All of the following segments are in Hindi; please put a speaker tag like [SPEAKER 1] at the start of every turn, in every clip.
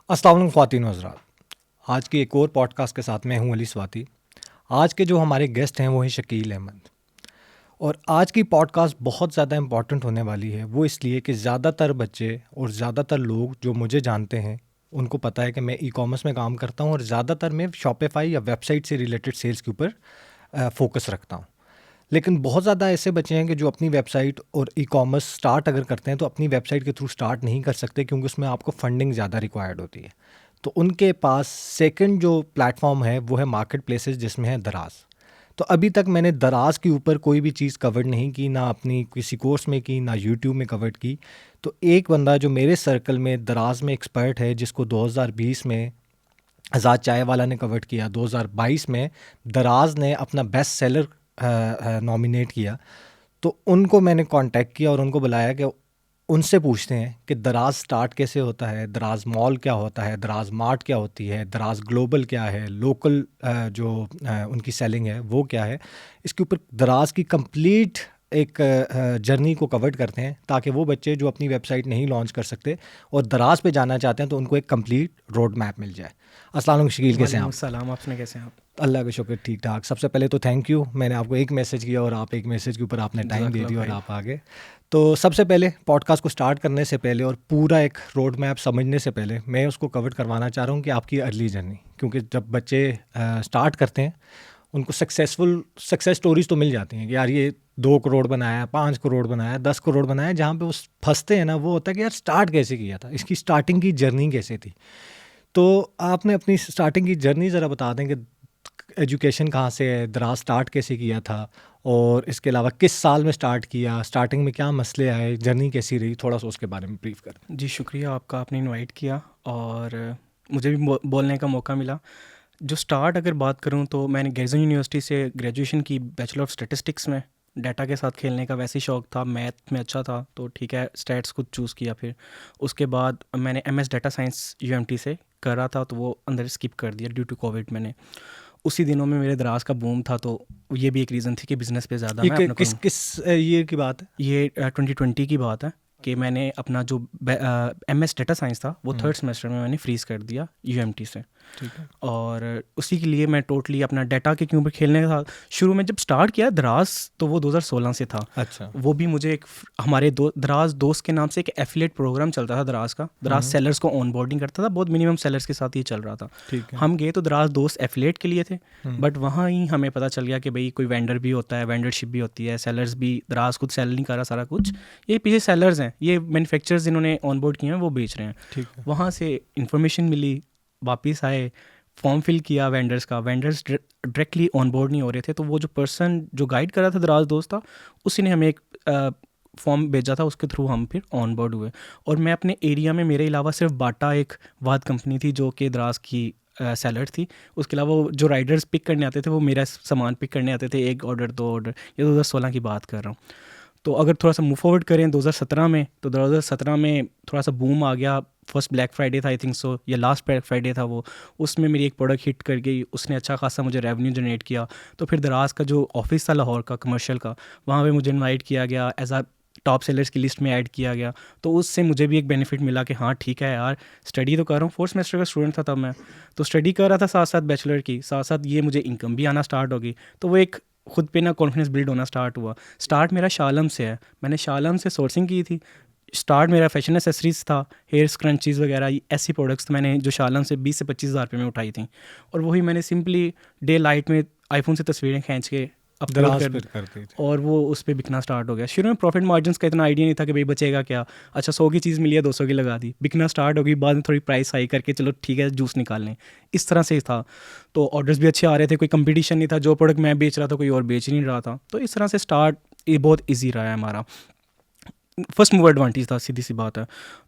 [SPEAKER 1] अस्सलाम वालेकुम ख़वातीन व हज़रात। आज की एक और पॉडकास्ट के साथ मैं हूं अली स्वाति। आज के जो हमारे गेस्ट हैं वो हैं शकील अहमद। और आज की पॉडकास्ट बहुत ज़्यादा इम्पॉर्टेंट होने वाली है, वो इसलिए कि ज़्यादातर बच्चे और ज़्यादातर लोग जो मुझे जानते हैं उनको पता है कि मैं ई कॉमर्स में काम करता हूं और ज़्यादातर मैं शॉपिफाई या वेबसाइट से रिलेटेड सेल्स के ऊपर फोकस रखता हूं। लेकिन बहुत ज़्यादा ऐसे बच्चे हैं कि जो अपनी वेबसाइट और ई कॉमर्स स्टार्ट अगर करते हैं तो अपनी वेबसाइट के थ्रू स्टार्ट नहीं कर सकते, क्योंकि उसमें आपको फंडिंग ज़्यादा रिक्वायर्ड होती है। तो उनके पास सेकंड जो प्लेटफॉर्म है वो है मार्केट प्लेसेस, जिसमें है दराज। तो अभी तक मैंने दराज के ऊपर कोई भी चीज़ कवर नहीं की, ना अपनी किसी कोर्स में की, ना यूट्यूब में कवर की। तो एक बंदा जो मेरे सर्कल में दराज में एक्सपर्ट है, जिसको 2020 में आज़ाद चाय वाला ने कवर किया, 2022 में दराज ने अपना बेस्ट सेलर नॉमिनेट किया, तो उनको मैंने कांटेक्ट किया और उनको बुलाया कि उनसे पूछते हैं कि दराज स्टार्ट कैसे होता है, दराज मॉल क्या होता है, दराज मार्ट क्या होती है, दराज ग्लोबल क्या है, लोकल जो उनकी सेलिंग है वो क्या है। इसके ऊपर दराज की कंप्लीट एक जर्नी को कवर करते हैं, ताकि वो बच्चे जो अपनी वेबसाइट नहीं लॉन्च कर सकते और दराज पे जाना चाहते हैं तो उनको एक कंप्लीट रोड मैप मिल जाए। अस्सलाम वालेकुम शकील, कैसे हैं आप?
[SPEAKER 2] सलाम, आपने कैसे हैं आप?
[SPEAKER 1] अल्लाह का शुक्र, ठीक ठाक। सबसे पहले तो थैंक यू, मैंने आपको एक मैसेज किया और आप एक मैसेज के ऊपर आपने टाइम दे दिया और आप आ गए। तो सबसे पहले पॉडकास्ट को स्टार्ट करने से पहले और पूरा एक रोड मैप समझने से पहले मैं उसको कवर करवाना चाह रहा हूँ कि आपकी अर्ली जर्नी, क्योंकि जब बच्चे स्टार्ट करते हैं उनको सक्सेस स्टोरीज तो मिल जाती हैं कि यार ये 2 करोड़ बनाया, 5 करोड़ बनाया, 10 करोड़ बनाया। जहाँ पे वो फंसते हैं ना, वो होता है कि यार स्टार्ट कैसे किया था, इसकी स्टार्टिंग की जर्नी कैसे थी। तो आपने अपनी स्टार्टिंग की जर्नी ज़रा बता दें कि एजुकेशन कहाँ से है, दराज स्टार्ट कैसे किया था, और इसके अलावा किस साल में स्टार्ट किया, स्टार्टिंग में क्या मसले आए, जर्नी कैसी रही, थोड़ा सा उसके बारे में ब्रीफ कर।
[SPEAKER 2] जी शुक्रिया आपका, आपने इनवाइट किया और मुझे भी बोलने का मौका मिला। जो स्टार्ट अगर बात करूं तो मैंने गेर्जन यूनिवर्सिटी से ग्रेजुएशन की बैचलर ऑफ स्टैटिस्टिक्स में। डाटा के साथ खेलने का वैसे ही शौक था, मैथ में अच्छा था तो ठीक है स्टैट्स खुद चूज़ किया। फिर उसके बाद मैंने एमएस डाटा साइंस यूएमटी से कर रहा था, तो वो अंदर स्किप कर दिया ड्यू टू कोविड। मैंने उसी दिनों में मेरे दराज का बूम था, तो ये भी एक रीज़न थी कि बिज़नेस पे ज़्यादा मैं अपना
[SPEAKER 1] किस किस ईयर की बात है?
[SPEAKER 2] ये 2020 की बात है कि मैंने अपना जो एमएस डाटा साइंस था वो थर्ड सेमेस्टर में मैंने फ्रीज़ कर दिया यूएमटी से।
[SPEAKER 1] ठीक है।
[SPEAKER 2] और उसी के लिए मैं टोटली अपना डाटा के ऊपर खेलने का था। शुरू में जब स्टार्ट किया दराज, तो वो 2016 से था।
[SPEAKER 1] अच्छा।
[SPEAKER 2] वो भी मुझे एक हमारे दराज दोस्त के नाम से एक एफिलेट प्रोग्राम चलता था दराज का। दराज सेलर्स को ऑन बोर्डिंग करता था, बहुत मिनिमम सेलर्स के साथ ही चल रहा था।
[SPEAKER 1] ठीक है।
[SPEAKER 2] हम गए तो दराज दोस्त एफिलेट के लिए थे, बट वहाँ ही हमें पता चल गया कि भाई कोई वेंडर भी होता है, वेंडरशिप भी होती है, सेलर्स भी। दराज खुद सेल नहीं कर रहा सारा कुछ, ये पीछे सेलर्स हैं, ये मैन्युफैक्चरर्स जिन्होंने ऑन बोर्ड किए हैं वो बेच रहे हैं।
[SPEAKER 1] ठीक है।
[SPEAKER 2] वहाँ से इन्फॉर्मेशन मिली, वापस आए, फॉर्म फिल किया वेंडर्स का। वेंडर्स डायरेक्टली ऑन बोर्ड नहीं हो रहे थे, तो वो जो पर्सन जो गाइड कर रहा था दराज दोस्त था, उसी ने हमें एक फॉर्म भेजा था, उसके थ्रू हम फिर ऑन बोर्ड हुए। और मैं अपने एरिया में, मेरे अलावा सिर्फ बाटा एक वाद कंपनी थी जो कि दराज की सेलर थी। उसके अलावा जो राइडर्स पिक करने आते थे वो मेरा सामान पिक करने आते थे, 1 ऑर्डर 2 ऑर्डर। ये 2016 की बात कर रहा हूँ। तो अगर थोड़ा सा मूव फॉरवर्ड करें 2017 में, तो 2017 में थोड़ा सा बूम आ गया। फर्स्ट ब्लैक फ्राइडे था आई थिंक सो, या लास्ट ब्लैक फ्राइडे था वो। उसमें मेरी एक प्रोडक्ट हिट कर गई, उसने अच्छा खासा मुझे रेवेन्यू जनरेट किया। तो फिर दराज का जो ऑफिस था लाहौर का कमर्शियल का, वहाँ पे मुझे इनवाइट किया गया, एज आ टॉप सेलर्स की लिस्ट में ऐड किया गया। तो उससे मुझे भी एक बेनिफिट मिला कि हाँ ठीक है यार, स्टडी तो कर रहा हूँ। 4th सेमेस्टर का स्टूडेंट था तब मैं, तो स्टडी कर रहा था साथ साथ बैचलर की, साथ साथ ये मुझे इनकम भी आना स्टार्ट होगी। तो वो एक खुद पे ना कॉन्फिडेंस बिल्ड होना स्टार्ट हुआ। स्टार्ट मेरा शालम से है, मैंने शालम से सोर्सिंग की थी। स्टार्ट मेरा फैशन एसेसरीज था, हेयर स्क्रंचीज़ वगैरह ऐसी प्रोडक्ट्स मैंने जो शालम से 20 से 25 हज़ार रुपये में उठाई थी। और वही मैंने सिंपली डे लाइट में आईफोन से तस्वीरें खींच के अपलोड
[SPEAKER 1] करते थे
[SPEAKER 2] और वो उस पर बिकना स्टार्ट हो गया। शुरू में प्रॉफिट मार्जिन्स का इतना आइडिया नहीं था कि भाई बचेगा क्या। अच्छा 100 की चीज़ मिली है, 200 की लगा दी, बिकना स्टार्ट हो गई। बाद में थोड़ी प्राइस हाई करके चलो ठीक है जूस निकाल लें, इस तरह से था। तो ऑर्डर्स भी अच्छे आ रहे थे, कोई कंपटीशन नहीं था। जो प्रोडक्ट मैं बेच रहा था कोई और बेच नहीं रहा था। तो इस तरह से स्टार्ट ये बहुत ईजी रहा है हमारा। फर्स्ट मूवर एडवांटेज था, सीधी सी बात है।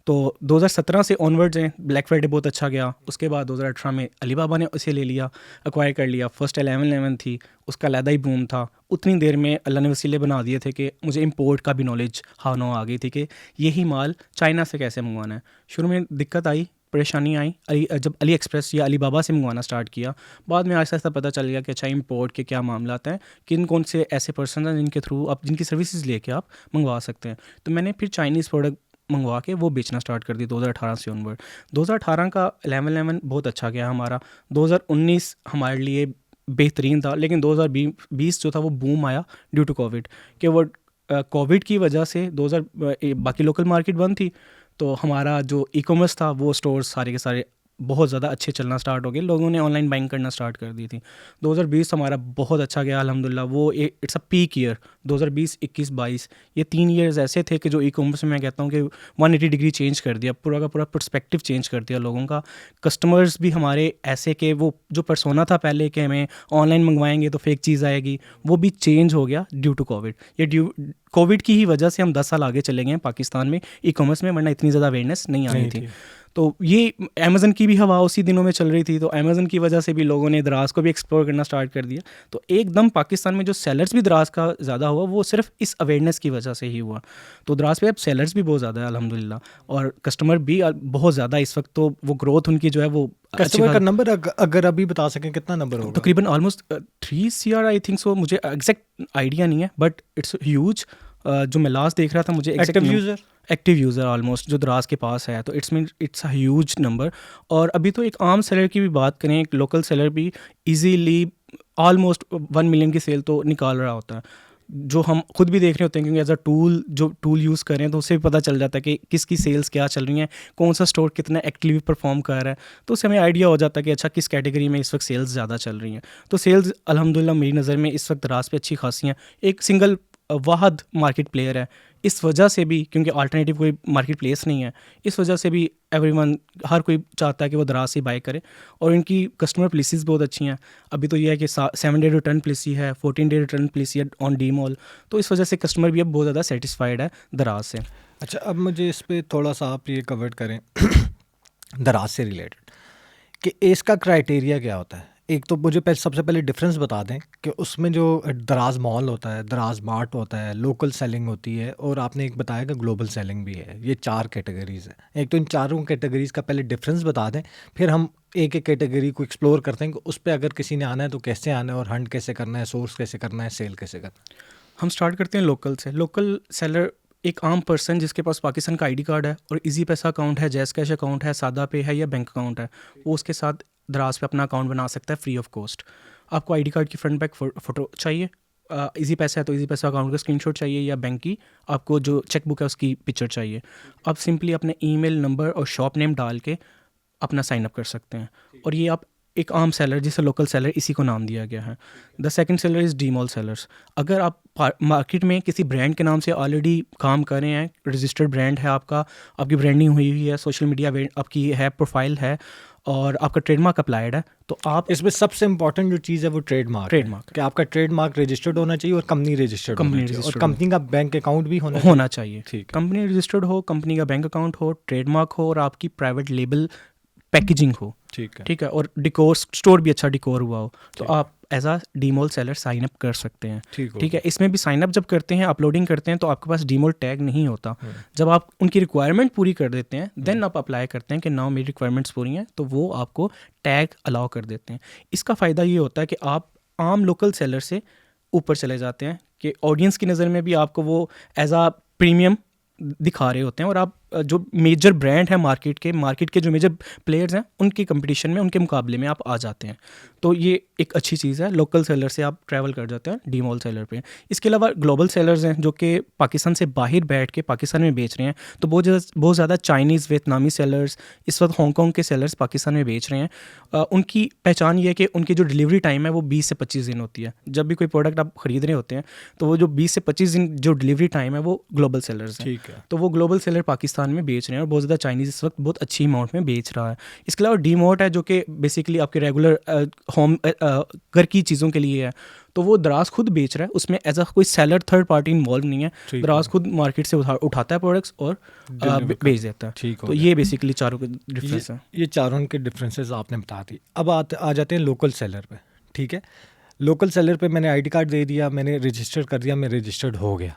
[SPEAKER 2] तो 2017 से ऑनवर्ड्स हैं, ब्लैक फ्राइडे बहुत अच्छा गया। उसके बाद 2018 में अलीबाबा ने उसे ले लिया, एक्वायर कर लिया। फर्स्ट 11 थी, उसका अलहदा ही बूम था। उतनी देर में अल्लाह ने वसीले बना दिए थे कि मुझे इंपोर्ट का भी नॉलेज हानो आ गई थी कि यही माल चाइना से कैसे मंगवाना है। शुरू में दिक्कत आई, परेशानी आई जब अली एक्सप्रेस या अलीबाबा से मंगवाना स्टार्ट किया। बाद में आहिस्ता आहिस्ता पता चल गया कि अच्छा इंपोर्ट के क्या मामला हैं, किन कौन से ऐसे पर्सन हैं जिनके थ्रू आप जिनकी सर्विसेज लेके आप मंगवा सकते हैं। तो मैंने फिर चाइनीज़ प्रोडक्ट मंगवा के वो बेचना स्टार्ट कर दी 2018 से ऑनवर्ड। 2018 का 11/11 बहुत अच्छा गया हमारा। 2019 हमारे लिए बेहतरीन था, लेकिन 2020 जो था वो बूम आया ड्यू टू कोविड। कि वो कोविड की वजह से बाकी लोकल मार्केट बंद थी, तो हमारा जो ई कॉमर्स था वो स्टोर्स सारे के सारे बहुत ज़्यादा अच्छे चलना स्टार्ट हो गए, लोगों ने ऑनलाइन बाइंग करना स्टार्ट कर दी थी। 2020 हमारा बहुत अच्छा गया अल्हम्दुलिल्लाह। वो इट्स अ पीक ईयर 2020, 21, 22 ये 3 ईयर्स ऐसे थे कि जो ई कॉमर्स में मैं कहता हूँ कि 180 डिग्री चेंज कर दिया, पूरा का पूरा पर्सपेक्टिव चेंज कर दिया लोगों का। कस्टमर्स भी हमारे ऐसे कि वो जो पर्सोना था पहले कि हमें ऑनलाइन मंगवाएंगे तो फेक चीज़ आएगी, वो भी चेंज हो गया ड्यू टू कोविड। ये कोविड की ही वजह से हम 10 साल आगे चले गए हैं पाकिस्तान में ई कॉमर्स में, वरना इतनी ज़्यादा अवेयरनेस नहीं आई थी। तो ये अमेज़न की भी हवा उसी दिनों में चल रही थी, तो अमेज़न की वजह से भी लोगों ने दराज को भी एक्सप्लोर करना स्टार्ट कर दिया। तो एकदम पाकिस्तान में जो सेलर्स भी दराज का ज़्यादा हुआ वो सिर्फ इस अवेयरनेस की वजह से ही हुआ। तो दराज पे अब सेलर्स भी बहुत ज़्यादा है अल्हम्दुलिल्लाह, और कस्टमर भी बहुत ज़्यादा इस वक्त। तो वो ग्रोथ उनकी जो है वो
[SPEAKER 1] कस्टमर का नंबर अगर अभी बता सकें कितना नंबर होगा?
[SPEAKER 2] तकरीबन almost 3 CR I think so, मुझे एग्जैक्ट आइडिया नहीं है, बट इट्स ह्यूज। जो मैं लास्ट देख रहा था मुझे एक्टिव यूज़र ऑलमोस्ट जो दराज के पास है, तो इट्स अ ह्यूज नंबर। और अभी तो एक आम सेलर की भी बात करें, एक लोकल सेलर भी इजीली ऑलमोस्ट 1 मिलियन की सेल तो निकाल रहा होता है, जो हम खुद भी देख रहे होते हैं, क्योंकि एज अ टूल यूज़ करें तो उससे भी पता चल जाता है कि किसकी सेल्स क्या चल रही हैं, कौन सा स्टोर कितना एक्टिवली परफॉर्म कर रहा है। तो उससे हमें आइडिया हो जाता है कि अच्छा किस कैटेगरी में इस वक्त सेल्स ज़्यादा चल रही हैं। तो सेल्स अल्हम्दुलिल्लाह मेरी नज़र में इस वक्त दराज पे अच्छी खासी हैं। एक सिंगल वाहद मार्केट प्लेयर है, इस वजह से भी, क्योंकि अल्टरनेटिव कोई मार्केट प्लेस नहीं है, इस वजह से भी हर कोई चाहता है कि वो दराज से बाय करे। और इनकी कस्टमर पॉलिसीज़ बहुत अच्छी हैं। अभी तो ये है कि 7 डे रिटर्न पॉलिसी है, 14 डे रिटर्न पॉलिसी है ऑन डी मॉल। तो इस वजह से कस्टमर भी अब बहुत ज़्यादा सेटिस्फाइड है दराज से।
[SPEAKER 1] अच्छा, अब मुझे इस पर थोड़ा सा आप ये कवर करें दराज से रिलेटेड कि इसका क्राइटेरिया क्या होता है। एक तो मुझे सबसे पहले डिफरेंस बता दें कि उसमें जो दराज मॉल होता है, दराज मार्ट होता है, लोकल सेलिंग होती है, और आपने एक बताया कि ग्लोबल सेलिंग भी है। ये 4 कैटेगरीज़ हैं। एक तो इन चारों कैटेगरीज़ का पहले डिफरेंस बता दें, फिर हम एक एक कैटेगरी को एक्सप्लोर करते हैं कि उस पर अगर किसी ने आना है तो कैसे आना है, और हंट कैसे करना है, सोर्स कैसे करना है, सेल कैसे करना है।
[SPEAKER 2] हम स्टार्ट करते हैं लोकल से। लोकल सेलर एक आम पर्सन जिसके पास पाकिस्तान का ID कार्ड है और इजी पैसा अकाउंट है, जैज़ कैश अकाउंट है, सादा पे है या बैंक अकाउंट है, वो उसके साथ दराज पे अपना अकाउंट बना सकता है फ्री ऑफ कॉस्ट। आपको ID कार्ड की फ्रंट बैक फ़ोटो चाहिए, इजी पैसा है तो इजी पैसा अकाउंट का स्क्रीनशॉट चाहिए, या बैंक की आपको जो चेकबुक है उसकी पिक्चर चाहिए। आप सिंपली अपने ईमेल नंबर और शॉप नेम डाल के अपना साइन अप कर सकते हैं। और ये आप एक आम सेलर, जिसे लोकल सेलर इसी को नाम दिया गया है। The second seller is D mall sellers. अगर आप मार्केट में किसी ब्रांड के नाम से ऑलरेडी काम कर रहे हैं, रजिस्टर्ड ब्रांड है आपका, आपकी ब्रांडिंग हुई है, सोशल मीडिया आपकी है, प्रोफाइल है, और आपका ट्रेडमार्क अप्लाइड है, तो आप
[SPEAKER 1] इसमें सबसे इंपॉर्टेंट जो चीज़ है वो ट्रेडमार्क कि आपका ट्रेडमार्क रजिस्टर्ड होना चाहिए और कंपनी रजिस्टर्ड होना चाहिए, और कंपनी का बैंक अकाउंट भी होना
[SPEAKER 2] चाहिए।
[SPEAKER 1] ठीक,
[SPEAKER 2] कंपनी रजिस्टर्ड हो, कंपनी का बैंक अकाउंट हो, ट्रेडमार्क हो, और आपकी प्राइवेट लेबल पैकेजिंग हो। ठीक है, और डिकोर स्टोर भी अच्छा डिकोर हुआ हो, तो आप एज आ डीमॉल सेलर साइन अप कर सकते हैं। ठीक है, इसमें भी साइन अप जब करते हैं, अपलोडिंग करते हैं, तो आपके पास डीमॉल टैग नहीं होता। जब आप उनकी रिक्वायरमेंट पूरी कर देते हैं, देन आप अप्लाई करते हैं कि नाउ मेरी रिक्वायरमेंट्स पूरी हैं, तो वो आपको टैग अलाउ कर देते हैं। इसका फ़ायदा ये होता है कि आप आम लोकल सेलर से ऊपर चले जाते हैं, कि ऑडियंस की नज़र में भी आपको वो एज आ प्रीमियम दिखा रहे होते हैं, और आप जो मेजर ब्रांड है मार्केट के जो मेजर प्लेयर्स हैं उनकी कंपटीशन में, उनके मुकाबले में आप आ जाते हैं। तो ये एक अच्छी चीज़ है, लोकल सेलर से आप ट्रैवल कर जाते हैं डी मॉल सेलर पे। इसके अलावा ग्लोबल सेलर्स हैं जो कि पाकिस्तान से बाहर बैठ के पाकिस्तान में बेच रहे हैं। तो बहुत ज़्यादा चाइनीज़ वियतनामी सेलर्स इस वक्त हांगकॉन्ग के सेलर्स पाकिस्तान में बेच रहे हैं। उनकी पहचान ये है कि उनकी जो डिलीवरी टाइम है वो 20 से 25 दिन होती है। जब भी कोई प्रोडक्ट आप ख़रीद रहे होते हैं तो वो जो 20 से 25 दिन जो डिलीवरी टाइम है वो ग्लोबल सेलर्स हैं। तो वो ग्लोबल सेलर पाकिस्तान में बेच रहे हैं, और बहुत ज़्यादा चाइनीज़ इस वक्त बहुत अच्छी अमाउंट में बेच रहा है। इसके अलावा डी मार्ट है जो कि बेसिकली आपके रेगुलर होम घर की चीज़ों के लिए है, तो वो दराज खुद बेच रहा है, उसमें एज अ कोई सेलर थर्ड पार्टी इन्वॉल्व नहीं है। दराज खुद मार्केट से उठाता है प्रोडक्ट्स और बेच देता है। तो ये बेसिकली चारों के डिफरेंस है।
[SPEAKER 1] ये चारों के डिफरेंसेस आपने बता दी। अब आ जाते हैं लोकल सेलर पे। ठीक है, लोकल सेलर पे मैंने ID कार्ड दे दिया, मैंने रजिस्टर कर दिया, मैं रजिस्टर्ड हो गया।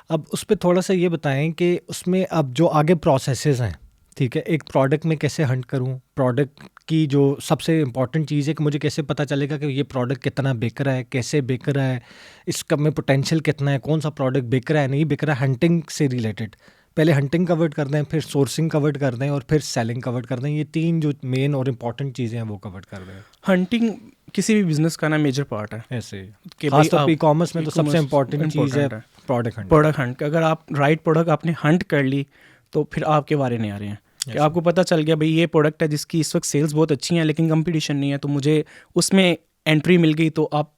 [SPEAKER 1] अब उस पर थोड़ा सा ये बताएं कि उसमें अब जो आगे प्रोसेसेस हैं, ठीक है, एक प्रोडक्ट में कैसे हंट करूं, प्रोडक्ट की जो सबसे इम्पॉर्टेंट चीज़ है कि मुझे कैसे पता चलेगा कि ये प्रोडक्ट कितना बिक रहा है, कैसे बिक रहा है, इसका में पोटेंशियल कितना है, कौन सा प्रोडक्ट बिक रहा है नहीं बिक रहा है, हंटिंग से रिलेटेड पहले हंटिंग कवर कर दें, फिर सोर्सिंग कवर कर दें और फिर सेलिंग कवर कर दें? ये 3 जो मेन और इम्पॉर्टेंट चीज़ें हैं वो कवर कर दें।
[SPEAKER 2] हंटिंग किसी भी बिजनेस का ना मेजर पार्ट है
[SPEAKER 1] ऐसे
[SPEAKER 2] कि
[SPEAKER 1] खास तौर
[SPEAKER 2] आप
[SPEAKER 1] पे ई-कॉमर्स में तो सबसे
[SPEAKER 2] e-commerce
[SPEAKER 1] इम्पॉर्टेंट चीज़ है
[SPEAKER 2] important है
[SPEAKER 1] प्रोडक्ट हंट।
[SPEAKER 2] Product Hunt. अगर आप राइट प्रोडक्ट आपने हंट कर ली तो फिर आपके बारे नहीं आ रहे हैं कि
[SPEAKER 1] Yes.
[SPEAKER 2] आपको पता चल गया भाई ये प्रोडक्ट है जिसकी इस वक्त सेल्स बहुत अच्छी हैं लेकिन कंपटीशन नहीं है, तो मुझे उसमें एंट्री मिल गई, तो आप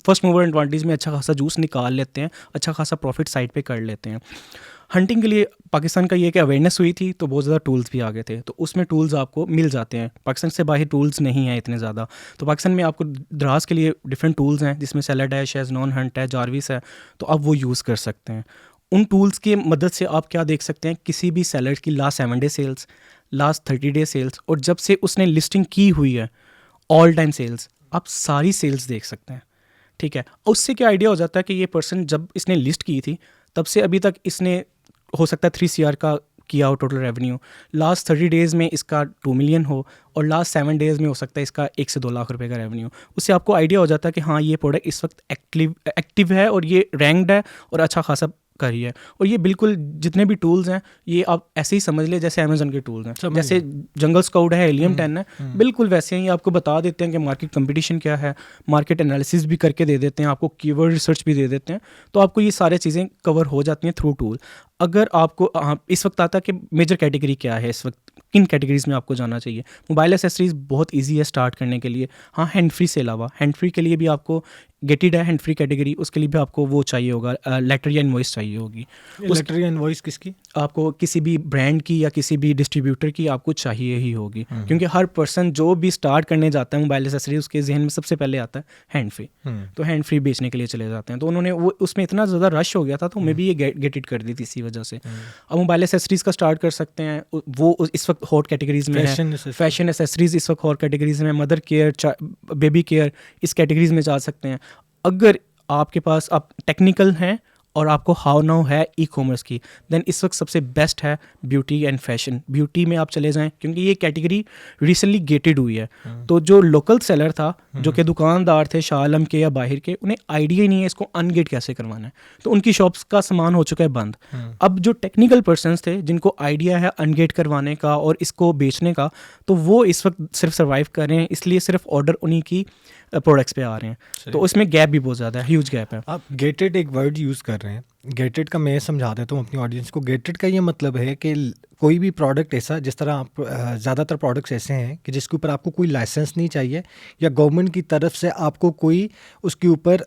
[SPEAKER 2] फर्स्ट मूवर एडवांटेज में अच्छा खासा जूस निकाल लेते हैं, अच्छा खासा प्रॉफिट साइड पे कर लेते हैं। हंटिंग के लिए पाकिस्तान का ये कि अवेयरनेस हुई थी तो बहुत ज़्यादा टूल्स भी आ गए थे, तो उसमें टूल्स आपको मिल जाते हैं। पाकिस्तान से बाहर टूल्स नहीं हैं इतने ज़्यादा, तो पाकिस्तान में आपको द्रास के लिए डिफरेंट टूल्स हैं जिसमें सेलर डैश है, नॉन हंट है, जारविस है, तो आप वो यूज़ कर सकते हैं। उन टूल्स की मदद से आप क्या देख सकते हैं, किसी भी सेलर की last 7 day sales, last 30 day sales, और जब से उसने लिस्टिंग की हुई है ऑल टाइम सेल्स, आप सारी सेल्स देख सकते हैं। ठीक है, उससे क्या आइडिया हो जाता है कि ये पर्सन जब इसने लिस्ट की थी तब से अभी तक इसने हो सकता है 3 CR का किया हो टोटल रेवेन्यू, लास्ट 30 डेज़ में इसका 2 मिलियन हो, और लास्ट 7 डेज़ में हो सकता है इसका 1 से 2 लाख रुपए का रेवेन्यू। उससे आपको आइडिया हो जाता है कि हाँ ये प्रोडक्ट इस वक्त एक्टिव है और ये रैंक्ड है और अच्छा खासा कर रही है। और ये बिल्कुल जितने भी टूल्स हैं ये आप ऐसे ही समझ ले जैसे अमेजन के टूल्स हैं, जैसे जंगल स्काउट है, हेलियम 10 है, बिल्कुल वैसे ही आपको बता देते हैं कि मार्केट कंपटीशन क्या है, मार्केट एनालिसिस भी करके दे देते हैं, आपको कीवर्ड रिसर्च भी दे देते हैं, तो आपको ये सारी चीज़ें कवर हो जाती हैं थ्रू टूल। अगर आपको इस वक्त आता है कि मेजर कैटेगरी क्या है, इस वक्त किन कैटेगरीज में आपको जाना चाहिए। मोबाइल एसेसरीज बहुत इजी है स्टार्ट करने के लिए। हाँ, हैंड फ्री से अलावा, हैंड फ्री के लिए भी आपको गेटिड है हैंड फ्री कैटेगरी, उसके लिए भी आपको वो चाहिए होगा, लेटर या इनवॉइस चाहिए होगी।
[SPEAKER 1] लेटर या इनवॉइस किसकी?
[SPEAKER 2] आपको किसी भी ब्रांड की या किसी भी डिस्ट्रीब्यूटर की आपको चाहिए ही होगी, क्योंकि हर पर्सन जो भी स्टार्ट करने जाता है मोबाइल एसेसरी, उसके जहन में सबसे पहले आता है हैंड फ्री, तो हैंड फ्री बेचने के लिए चले जाते हैं। तो उन्होंने वो उसमें इतना ज़्यादा रश हो गया था तो हमें भी ये गेट इट कर दी थी इसी वजह से। अब मोबाइल एसेसरीज का स्टार्ट कर सकते हैं, वो इस वक्त हॉट कैटेगरीज में है। फैशन एसेसरीज इस वक्त हॉट कैटेगरीज में, मदर केयर, बेबी केयर, इस कैटेगरीज में जा सकते हैं। अगर आपके पास आप टेक्निकल हैं और आपको हाउ नाउ है ई कॉमर्स की, देन इस वक्त सबसे बेस्ट है ब्यूटी एंड फैशन। ब्यूटी में आप चले जाएं क्योंकि ये कैटेगरी रिसेंटली गेटेड हुई है, तो जो लोकल सेलर था, जो कि दुकानदार थे शाह आलम के या बाहर के, उन्हें आइडिया ही नहीं है इसको अनगेट कैसे करवाना है, तो उनकी शॉप्स का सामान हो चुका है बंद। अब जो टेक्निकल पर्सनस थे जिनको आइडिया है अनगेट करवाने का और इसको बेचने का, तो वो इस वक्त सिर्फ सर्वाइव कर रहे हैं, इसलिए सिर्फ ऑर्डर उन्हीं की प्रोडक्ट्स पे आ रहे हैं, तो उसमें गैप भी बहुत ज़्यादा है, ह्यूज गैप है।
[SPEAKER 1] आप गेटेड एक वर्ड यूज़ कर रहे हैं, गेटेड का मैं समझा देता हूँ अपनी ऑडियंस को। गेटेड का ये मतलब है कि कोई भी प्रोडक्ट ऐसा, जिस तरह आप ज़्यादातर प्रोडक्ट्स ऐसे हैं कि जिसके ऊपर आपको कोई लाइसेंस नहीं चाहिए या गवर्नमेंट की तरफ से आपको कोई उसके ऊपर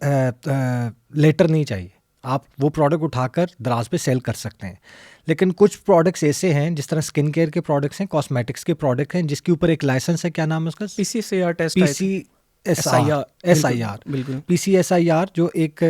[SPEAKER 1] लेटर नहीं चाहिए, आप वो प्रोडक्ट उठाकर दराज पे सेल कर सकते हैं। लेकिन कुछ प्रोडक्ट्स ऐसे हैं, जिस तरह स्किन केयर के प्रोडक्ट्स हैं, कॉस्मेटिक्स के प्रोडक्ट हैं, जिसके ऊपर एक लाइसेंस है, क्या नाम है उसका?
[SPEAKER 2] PCSIR टेस्ट,
[SPEAKER 1] PCSIR, बिल्कुल PCSIR, जो एक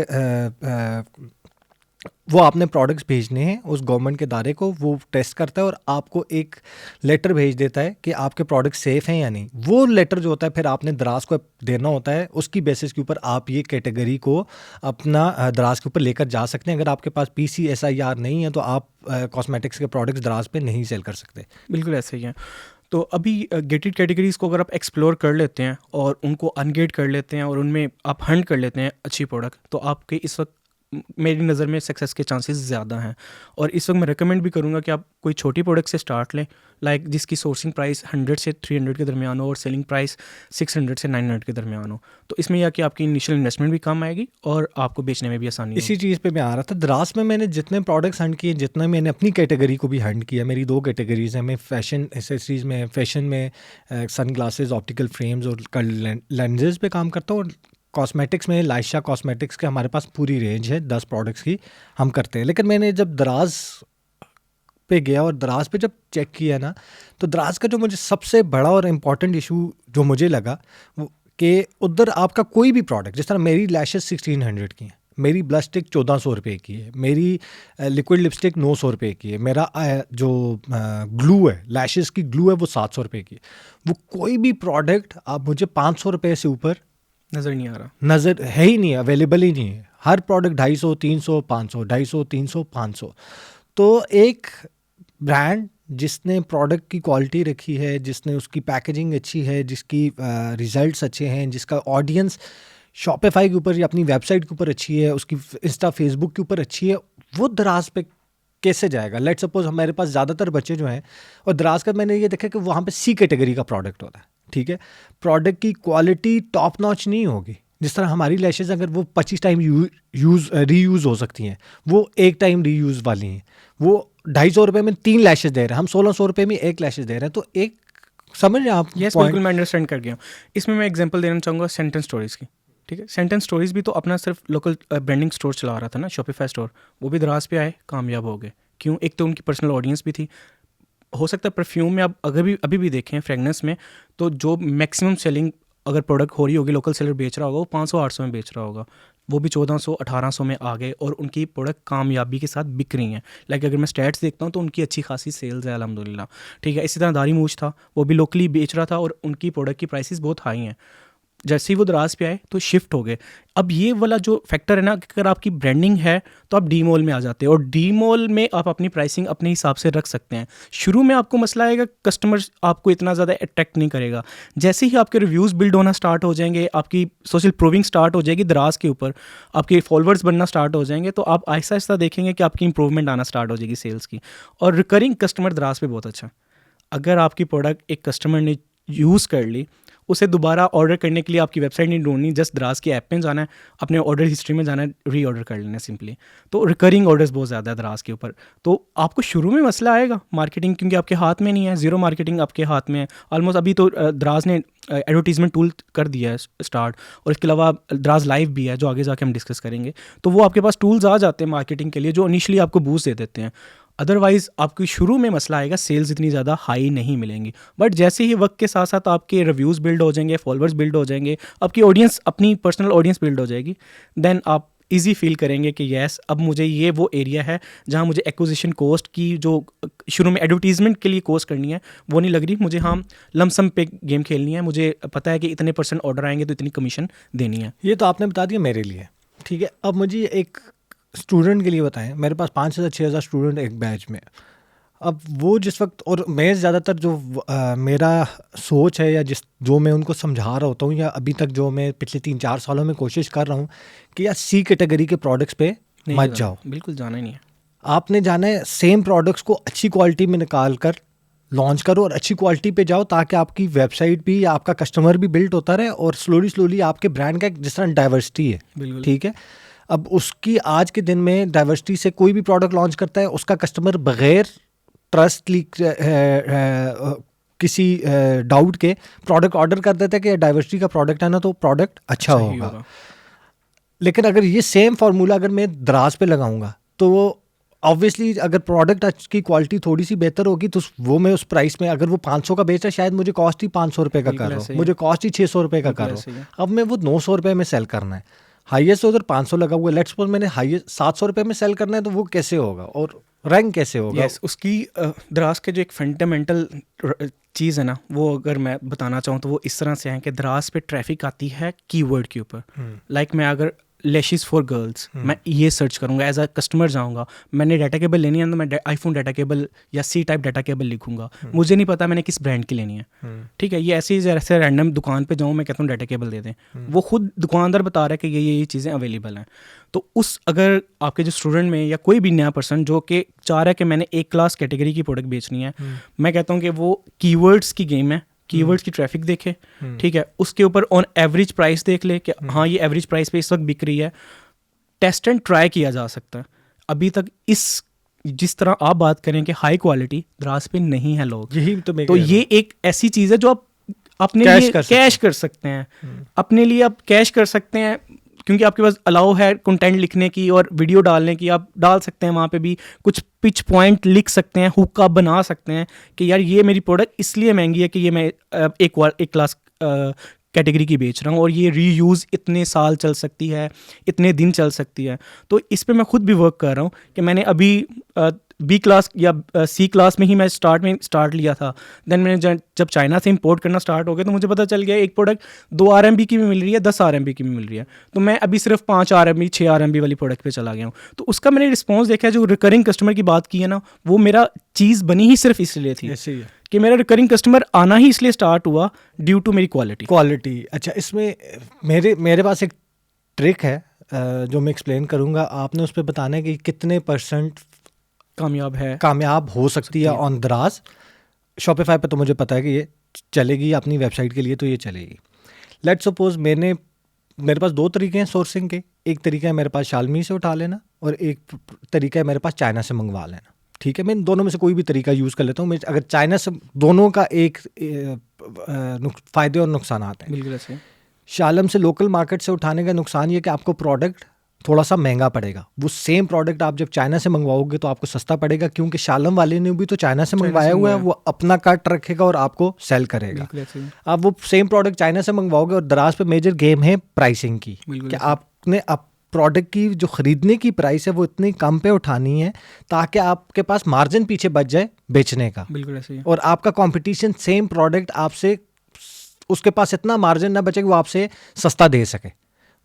[SPEAKER 1] वो आपने प्रोडक्ट्स भेजने हैं उस गवर्नमेंट के दायरे को, वो टेस्ट करता है और आपको एक लेटर भेज देता है कि आपके प्रोडक्ट सेफ हैं या नहीं। वो लेटर जो होता है फिर आपने दराज को देना होता है, उसकी बेसिस के ऊपर आप ये कैटेगरी को अपना दराज के ऊपर लेकर जा सकते हैं। अगर आपके पास PCSIR नहीं है तो आप कॉस्मेटिक्स के प्रोडक्ट्स दराज पे नहीं सेल कर सकते।
[SPEAKER 2] बिल्कुल ऐसे ही है। तो अभी गेटेड कैटेगरीज को अगर आप एक्सप्लोर कर लेते हैं और उनको अनगेट कर लेते हैं और उनमें आप हंट कर लेते हैं अच्छी प्रोडक्ट, तो आपके इस वक्त मेरी नज़र में सक्सेस के चांसेस ज़्यादा हैं। और इस वक्त मैं रेकमेंड भी करूँगा कि आप कोई छोटी प्रोडक्ट से स्टार्ट लें, लाइक जिसकी सोर्सिंग प्राइस 100 से 300 के दरमियान हो और सेलिंग प्राइस 600 से 900 के दरमियान हो, तो इसमें यह कि आपकी इनिशियल इन्वेस्टमेंट भी कम आएगी और आपको बेचने में भी आसानी
[SPEAKER 1] इसी चीज़ पे मैं आ रहा था। दराज में मैंने जितने प्रोडक्ट्स हंट किए, जितना मैंने अपनी कैटेगरी को भी हंट किया, मेरी 2 कैटेगरीज हैं। मैं फैशन एसेसरीज में, फैशन में सन ग्लासेस, ऑप्टिकल फ्रेम्स और लेंजेस पे काम करता हूँ, और कॉस्मेटिक्स में लाइशा कॉस्मेटिक्स के हमारे पास पूरी रेंज है 10 प्रोडक्ट्स की हम करते हैं। लेकिन मैंने जब दराज पे गया और दराज पे जब चेक किया ना, तो दराज का जो मुझे सबसे बड़ा और इम्पॉर्टेंट इशू जो मुझे लगा वो कि उधर आपका कोई भी प्रोडक्ट, जिस तरह मेरी लैशेस 1600 की हैं, मेरी ब्लश स्टिक 1400 रुपये की है, मेरी लिक्विड लिपस्टिक 900 रुपये की है, मेरा जो ग्लू है, लैशेस की ग्लू है, वो 700 रुपये की है। वो कोई भी प्रोडक्ट आप मुझे 500 रुपये से ऊपर
[SPEAKER 2] नज़र नहीं आ रहा,
[SPEAKER 1] नज़र है ही नहीं, अवेलेबल ही नहीं है। हर प्रोडक्ट 250, 300, 500, 250, 300, 500। तो एक ब्रांड जिसने प्रोडक्ट की क्वालिटी रखी है, जिसने उसकी पैकेजिंग अच्छी है, जिसकी रिजल्ट्स अच्छे हैं, जिसका ऑडियंस शॉपिफाई के ऊपर या अपनी वेबसाइट के ऊपर अच्छी है, उसकी इंस्टा फेसबुक के ऊपर अच्छी है, वो दराज पे कैसे जाएगा? लेट्स सपोज हमारे पास ज़्यादातर बच्चे जो हैं, और दराज का मैंने ये देखा कि वहाँ पे सी कैटेगरी का प्रोडक्ट होता है, ठीक है। प्रोडक्ट की क्वालिटी टॉप नॉच नहीं होगी। जिस तरह हमारी लैशेज़ अगर वो 25 टाइम रीयूज़ हो सकती हैं, वो एक टाइम रीयूज़ वाली हैं। वो 250 रुपये में 3 लैशेज़ दे रहे हैं, हम 1600 रुपये में एक लैशेज़ दे रहे हैं। तो एक समझ रहे हैं आप?
[SPEAKER 2] यस, बिल्कुल मैं अंडरस्टैंड कर गया हूँ। इसमें मैं एग्जांपल देना चाहूँगा सेंटेंस स्टोरीज़ की, ठीक है। सेंटेंस स्टोरीज़ भी तो अपना सिर्फ लोकल ब्रांडिंग स्टोर चला रहा था ना, शॉपिफाई स्टोर, वो भी दराज पे आए, कामयाब हो गए। क्यों? एक तो उनकी पर्सनल ऑडियंस भी थी। हो सकता है परफ्यूम में आप अगर भी अभी भी देखें, फ्रेगनेंस में, तो जो मैक्सिमम सेलिंग अगर प्रोडक्ट हो रही होगी, लोकल सेलर बेच रहा होगा, वो 500-800 में बेच रहा होगा, वो भी 1400-1800 में आ गए और उनकी प्रोडक्ट कामयाबी के साथ बिक रही हैं। लाइक अगर मैं स्टैट्स देखता हूँ तो उनकी अच्छी खासी सेल्स है अल्हम्दुलिल्लाह, ठीक है। इसी तरह दारी मूछ था, वो भी लोकली बेच रहा था और उनकी प्रोडक्ट की प्राइसेस बहुत हाई हैं। जैसे ही वो दराज पे आए तो शिफ्ट हो गए। अब ये वाला जो फैक्टर है ना, कि अगर आपकी ब्रांडिंग है तो आप डी मॉल में आ जाते हैं, और डी मॉल में आप अपनी प्राइसिंग अपने हिसाब से रख सकते हैं। शुरू में आपको मसला आएगा, कस्टमर्स आपको इतना ज़्यादा अट्रैक्ट नहीं करेगा। जैसे ही आपके रिव्यूज़ बिल्ड होना स्टार्ट हो जाएंगे, आपकी सोशल प्रूविंग स्टार्ट हो जाएगी दराज के ऊपर, आपके फॉलोअर्स बनना स्टार्ट हो जाएंगे, तो आप आहिस्ता आहिस्ता देखेंगे कि आपकी इंप्रूवमेंट आना स्टार्ट हो जाएगी सेल्स की। और रिकरिंग कस्टमर दराज पे बहुत अच्छा। अगर आपकी प्रोडक्ट एक कस्टमर ने यूज़ कर ली, उसे दोबारा ऑर्डर करने के लिए आपकी वेबसाइट नहीं ढूंढनी, जस्ट दराज की ऐप में जाना है, अपने ऑर्डर हिस्ट्री में जाना है, री ऑर्डर कर लेना है सिंपली। तो रिकरिंग ऑर्डर्स बहुत ज़्यादा है दराज के ऊपर। तो आपको शुरू में मसला आएगा मार्केटिंग, क्योंकि आपके हाथ में नहीं है, ज़ीरो मार्केटिंग आपके हाथ में है ऑलमोस्ट। अभी तो दराज ने एडवर्टीजमेंट टूल कर दिया है स्टार्ट, और इसके अलावा दराज लाइव भी है जो आगे जाके हम डिस्कस करेंगे। तो वो आपके पास टूल्स आ जाते हैं मार्केटिंग के लिए, जो इनिशियली आपको बूस्ट दे देते हैं। अदरवाइज़ आपकी शुरू में मसला आएगा, सेल्स इतनी ज़्यादा हाई नहीं मिलेंगी। बट जैसे ही वक्त के साथ साथ आपके रिव्यूज़ बिल्ड हो जाएंगे, फॉलोअर्स बिल्ड हो जाएंगे, आपकी ऑडियंस, अपनी पर्सनल ऑडियंस बिल्ड हो जाएगी, देन आप इजी फील करेंगे कि येस, अब मुझे ये वो एरिया है जहाँ मुझे एक्विजिशन कॉस्ट की जो शुरू में एडवर्टीजमेंट के लिए कॉस्ट करनी है वो नहीं लग रही मुझे। हाँ, लमसम पे गेम खेलनी है, मुझे पता है कि इतने % ऑर्डर आएंगे तो इतनी कमीशन देनी है।
[SPEAKER 1] ये तो आपने बता दिया मेरे लिए, ठीक है। अब मुझे एक स्टूडेंट के लिए बताएं, मेरे पास 5,000-6,000 स्टूडेंट एक बैच में। अब वो जिस वक्त, और मैं ज़्यादातर जो मेरा सोच है या जो मैं उनको समझा रहा होता हूँ, या अभी तक जो मैं पिछले 3-4 सालों में कोशिश कर रहा हूँ कि यार सी कैटेगरी के प्रोडक्ट्स पे मत जाओ,
[SPEAKER 2] बिल्कुल जाना ही नहीं है।
[SPEAKER 1] आपने जाना है सेम प्रोडक्ट्स को अच्छी क्वालिटी में निकाल कर लॉन्च करो, और अच्छी क्वालिटी पे जाओ, ताकि आपकी वेबसाइट भी या आपका कस्टमर भी बिल्ड होता रहे, और स्लोली आपके ब्रांड का एक जिस तरह डाइवर्सिटी है, ठीक है। अब उसकी आज के दिन में डाइवर्सिटी से कोई भी प्रोडक्ट लॉन्च करता है, उसका कस्टमर बगैर ट्रस्ट किसी डाउट के प्रोडक्ट ऑर्डर कर देता है कि डाइवर्सिटी का प्रोडक्ट है ना, तो प्रोडक्ट अच्छा होगा। लेकिन अगर ये सेम फार्मूला अगर मैं दराज पे लगाऊंगा, तो वो ऑब्वियसली अगर प्रोडक्ट की क्वालिटी थोड़ी सी बेहतर होगी, तो वो मैं उस प्राइस में, अगर वो 500 का बेच रहा है, शायद मुझे कॉस्ट ही 500 रुपये का कर रहा हूँ, मुझे कॉस्ट ही 600 रुपये का कर रहा हूँ, अब मैं वो 900 रुपये में सेल करना है, हाईएस्ट उधर 500 लगा हुआ है, लेट्स सपोज मैंने हाईएस्ट 700 रुपये में सेल करना है, तो वो कैसे होगा और रैंक कैसे होगा?
[SPEAKER 2] यस, उसकी दराज के जो एक फंडामेंटल चीज़ है ना, वो अगर मैं बताना चाहूँ तो वो इस तरह से है कि दराज पे ट्रैफिक आती है कीवर्ड के ऊपर। लाइक मैं अगर लैशेस फॉर गर्ल्स, मैं ये सर्च करूँगा, एज अ कस्टमर जाऊँगा, मैंने डाटा केबल लेनी है तो मैं आईफोन डाटा केबल या सी टाइप डाटा केबल लिखूँगा, मुझे नहीं पता मैंने किस ब्रांड की लेनी है, ठीक है। ये ऐसे रैंडम दुकान पे जाऊँ, मैं कहता हूँ डाटा केबल दे दें, वो खुद दुकानदार बता रहा है कि ये चीज़ें अवेलेबल हैं। तो उस अगर आपके जो स्टूडेंट में या कोई भी नया पर्सन जो कि चाह रहा है कि मैंने एक क्लास कैटेगरी की प्रोडक्ट बेचनी है, मैं कहता हूँ कि वो कीवर्ड्स की गेम है, कीवर्ड्स की ट्रैफिक देखे, ठीक है, उसके ऊपर ऑन एवरेज प्राइस देख ले कि हाँ ये एवरेज प्राइस पे इस वक्त बिक रही है, टेस्ट एंड ट्राई किया जा सकता है। अभी तक जिस तरह आप बात करें कि हाई क्वालिटी दराज पे नहीं है लोग,
[SPEAKER 1] यही तो
[SPEAKER 2] ये एक ऐसी चीज़ है जो आप अपने लिए कैश कर सकते हैं, अपने लिए आप कैश कर सकते हैं, क्योंकि आपके पास अलाउ है कंटेंट लिखने की और वीडियो डालने की, आप डाल सकते हैं वहाँ पे भी कुछ पिच पॉइंट लिख सकते हैं, हुक आप बना सकते हैं कि यार ये मेरी प्रोडक्ट इसलिए महंगी है कि ये मैं एक क्लास कैटेगरी की बेच रहा हूँ और ये रीयूज़ इतने साल चल सकती है, इतने दिन चल सकती है। तो इस पे मैं खुद भी वर्क कर रहा हूँ कि मैंने अभी बी क्लास या सी क्लास में ही मैं स्टार्ट लिया था। देन मैंने जब चाइना से इंपोर्ट करना स्टार्ट हो गया तो मुझे पता चल गया एक प्रोडक्ट 2 RMB की भी मिल रही है, 10 RMB की भी मिल रही है, तो मैं अभी सिर्फ 5 RMB 6 RMB वाली प्रोडक्ट पे चला गया हूँ। तो उसका मैंने रिस्पॉन्स देखा है, जो रिकरिंग कस्टमर की बात की है ना, वो मेरा चीज़ बनी ही सिर्फ इसलिए थी कि मेरा रिकरिंग कस्टमर आना ही इसलिए स्टार्ट हुआ ड्यू टू मेरी क्वालिटी।
[SPEAKER 1] अच्छा, इसमें मेरे पास एक ट्रिक है जो मैं एक्सप्लेन करूँगा, आपने उस पर बताना है कि कितने %
[SPEAKER 2] कामयाब
[SPEAKER 1] हो सकती है ऑन दराज। शॉपिफाई पे तो मुझे पता है कि ये चलेगी, अपनी वेबसाइट के लिए तो ये चलेगी। लेट्स सपोज मेरे पास 2 तरीके हैं सोर्सिंग के। एक तरीका है मेरे पास शालमी से उठा लेना और एक तरीका है मेरे पास चाइना से मंगवा लेना। ठीक है, मैं इन दोनों में से कोई भी तरीका यूज़ कर लेता हूँ। मैं अगर चाइना से, दोनों का एक फ़ायदे और नुकसान आते हैं।
[SPEAKER 2] बिल्कुल ऐसे।
[SPEAKER 1] शालम से लोकल मार्केट से उठाने का नुकसान ये कि आपको प्रोडक्ट थोड़ा सा महंगा पड़ेगा। वो सेम प्रोडक्ट आप जब चाइना से मंगवाओगे तो आपको सस्ता पड़ेगा, क्योंकि शालम वाले ने भी तो चाइना से मंगवाया हुआ है, वो अपना कट रखेगा और आपको सेल करेगा। आप वो सेम प्रोडक्ट चाइना से मंगवाओगे। और दराज पे मेजर गेम है प्राइसिंग की, कि आपने प्रोडक्ट की जो खरीदने की प्राइस है वो इतनी कम पे उठानी है ताकि आपके पास मार्जिन पीछे बच जाए बेचने का।
[SPEAKER 2] बिल्कुल ऐसे।
[SPEAKER 1] और आपका कंपटीशन सेम प्रोडक्ट आपसे, उसके पास इतना मार्जिन ना बचे कि वो आपसे सस्ता दे सके।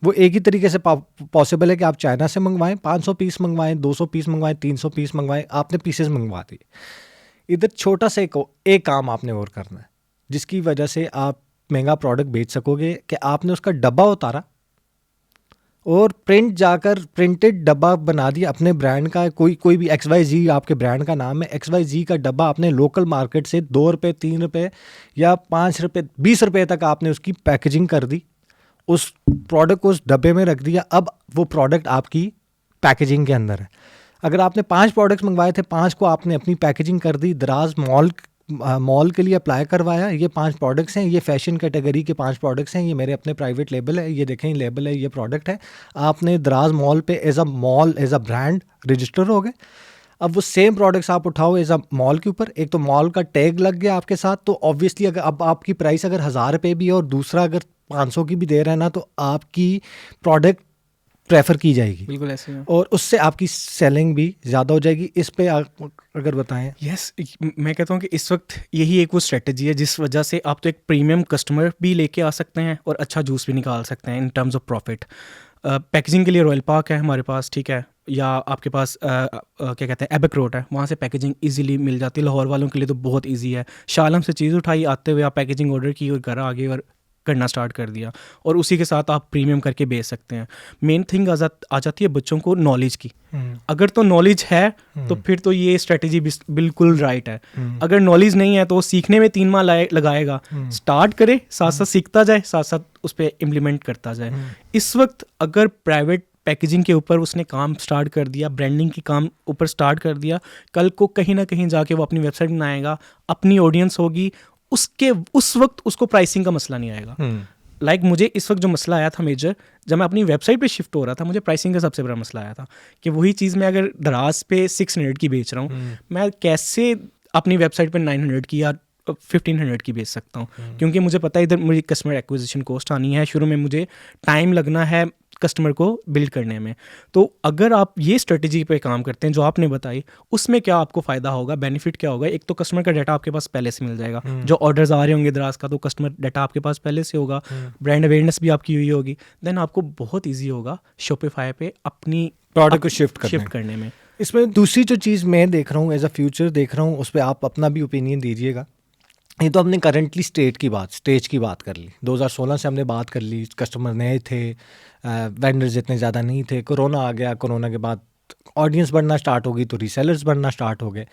[SPEAKER 1] वो एक ही तरीके से पॉसिबल है कि आप चाइना से मंगवाएं, 500 पीस मंगवाएं, 200 पीस मंगवाएं, 300 पीस मंगवाएं, आपने पीसेस मंगवा दिए। इधर छोटा सा एक काम आपने और करना है जिसकी वजह से आप महंगा प्रोडक्ट बेच सकोगे, कि आपने उसका डब्बा उतारा और प्रिंटेड डब्बा बना दिया अपने ब्रांड का। कोई भी XYZ आपके ब्रांड का नाम है, XYZ का डब्बा आपने लोकल मार्केट से 2 रुपये, 3 रुपये या 5 रुपये, 20 रुपये तक आपने उसकी पैकेजिंग कर दी, उस प्रोडक्ट को उस डब्बे में रख दिया। अब वो प्रोडक्ट आपकी पैकेजिंग के अंदर है। अगर आपने 5 प्रोडक्ट्स मंगवाए थे, 5 को आपने अपनी पैकेजिंग कर दी, दराज मॉल के लिए अप्लाई करवाया, ये 5 प्रोडक्ट्स हैं, ये फैशन कैटेगरी के 5 प्रोडक्ट्स हैं, ये मेरे अपने प्राइवेट लेबल है, ये देखें लेबल है, ये प्रोडक्ट है। आपने दराज मॉल पे एज अ ब्रांड रजिस्टर हो गए। अब वो सेम प्रोडक्ट्स आप उठाओ एज अ मॉल के ऊपर, एक तो मॉल का टैग लग गया आपके साथ, तो ऑब्वियसली अगर अब आपकी प्राइस अगर 1000 रुपये भी है और दूसरा अगर 500 की भी दे रहे हैं ना, तो आपकी प्रोडक्ट प्रेफर की जाएगी।
[SPEAKER 2] बिल्कुल ऐसे है।
[SPEAKER 1] और उससे आपकी सेलिंग भी ज़्यादा हो जाएगी। इस पे आप अगर बताएं।
[SPEAKER 2] यस, मैं कहता हूँ कि इस वक्त यही एक वो स्ट्रेटजी है जिस वजह से आप तो एक प्रीमियम कस्टमर भी लेके आ सकते हैं और अच्छा जूस भी निकाल सकते हैं in terms of profit. Packaging के लिए रॉयल पार्क है हमारे पास, ठीक है, या आपके पास क्या कहते हैं एबक रोड है, वहाँ से पैकेजिंग इजीली मिल जाती है। लाहौर वालों के लिए तो बहुत इजी है। शालम से चीज़ उठाई, आते हुए आप पैकेजिंग ऑर्डर की और घर आ गए और करना स्टार्ट कर दिया, और उसी के साथ आप प्रीमियम करके बेच सकते हैं। मेन थिंग आ जाती है बच्चों को नॉलेज की। अगर तो नॉलेज है तो फिर तो ये स्ट्रेटजी बिल्कुल राइट है। अगर नॉलेज नहीं है तो वो सीखने में 3 माह लगाएगा। स्टार्ट करे, साथ साथ सीखता जाए, साथ साथ उस पर इम्प्लीमेंट करता जाए। इस वक्त अगर प्राइवेट पैकेजिंग के ऊपर उसने काम स्टार्ट कर दिया, ब्रांडिंग के काम ऊपर स्टार्ट कर दिया, कल को कहीं ना कहीं जाके वो अपनी वेबसाइट बनाएगा, अपनी ऑडियंस होगी, उस वक्त उसको प्राइसिंग का मसला नहीं आएगा। लाइक मुझे इस वक्त जो मसला आया था मेजर, जब मैं अपनी वेबसाइट पे शिफ्ट हो रहा था, मुझे प्राइसिंग का सबसे बड़ा मसला आया था कि वही चीज़ मैं अगर दराज पे 600 की बेच रहा हूँ, मैं कैसे अपनी वेबसाइट पे 900 की या 1500 की बेच सकता हूँ, क्योंकि मुझे पता है इधर मुझे कस्टमर एक्विजिशन कॉस्ट आनी है, शुरू में मुझे टाइम लगना है कस्टमर को बिल्ड करने में। तो अगर आप ये स्ट्रेटजी पे काम करते हैं जो आपने बताई, उसमें क्या आपको फ़ायदा होगा, बेनिफिट क्या होगा? एक तो कस्टमर का डाटा आपके पास पहले से मिल जाएगा, जो ऑर्डर्स आ रहे होंगे दराज का, तो कस्टमर डाटा आपके पास पहले से होगा, ब्रांड अवेयरनेस भी आपकी हुई होगी, देन आपको बहुत ईजी होगा शॉपिफाई पे अपनी
[SPEAKER 1] प्रोडक्ट को शिफ्ट
[SPEAKER 2] करने में।
[SPEAKER 1] इसमें दूसरी जो चीज़ मैं देख रहा हूँ, एज अ फ्यूचर देख रहा हूँ, उस पर आप अपना भी ओपिनियन दीजिएगा। ये तो हमने करंटली स्टेज की बात कर ली। 2016 से हमने बात कर ली, कस्टमर नए थे, वेंडर्स इतने ज़्यादा नहीं थे, कोरोना आ गया, कोरोना के बाद ऑडियंस बढ़ना स्टार्ट हो गई तो रीसेलर्स बढ़ना स्टार्ट हो गए।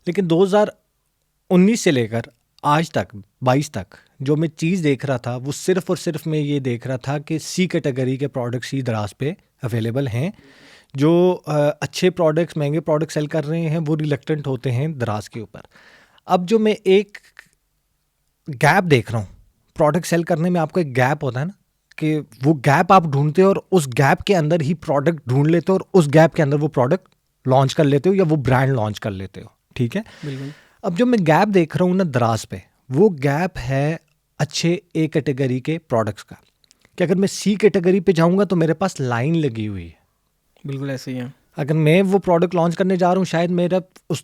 [SPEAKER 1] लेकिन 2019 से लेकर आज तक 22 तक जो मैं चीज़ देख रहा था, वो सिर्फ और सिर्फ मैं ये देख रहा था कि सी कैटेगरी के प्रोडक्ट्स ही दराज पे अवेलेबल हैं। जो अच्छे प्रोडक्ट्स, महंगे प्रोडक्ट्स सेल कर रहे हैं, वो रिलक्टेंट होते हैं दराज के ऊपर। अब जो मैं एक गैप देख रहा हूँ प्रोडक्ट सेल करने में, आपको एक गैप होता है ना, कि वो गैप आप ढूंढते हो और उस गैप के अंदर ही प्रोडक्ट ढूंढ लेते हो और उस गैप के अंदर वो प्रोडक्ट लॉन्च कर लेते हो या वो ब्रांड लॉन्च कर लेते हो, ठीक है।
[SPEAKER 2] बिल्कुल।
[SPEAKER 1] अब जो मैं गैप देख रहा हूँ ना दराज पे, वो गैप है अच्छे ए कैटेगरी के प्रोडक्ट्स का, कि अगर मैं सी कैटेगरी पे जाऊँगा तो मेरे पास लाइन लगी हुई है।
[SPEAKER 2] बिल्कुल ऐसे ही है।
[SPEAKER 1] अगर मैं वो प्रोडक्ट लॉन्च करने जा रहा हूँ, शायद मेरा उस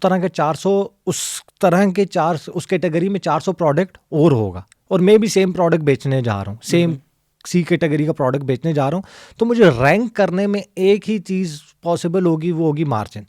[SPEAKER 1] कैटेगरी में 400 प्रोडक्ट और होगा, और मैं भी सेम प्रोडक्ट बेचने जा रहा हूँ, सेम सी कैटेगरी का प्रोडक्ट बेचने जा रहा हूँ, तो मुझे रैंक करने में एक ही चीज़ पॉसिबल होगी, वो होगी मार्जिन।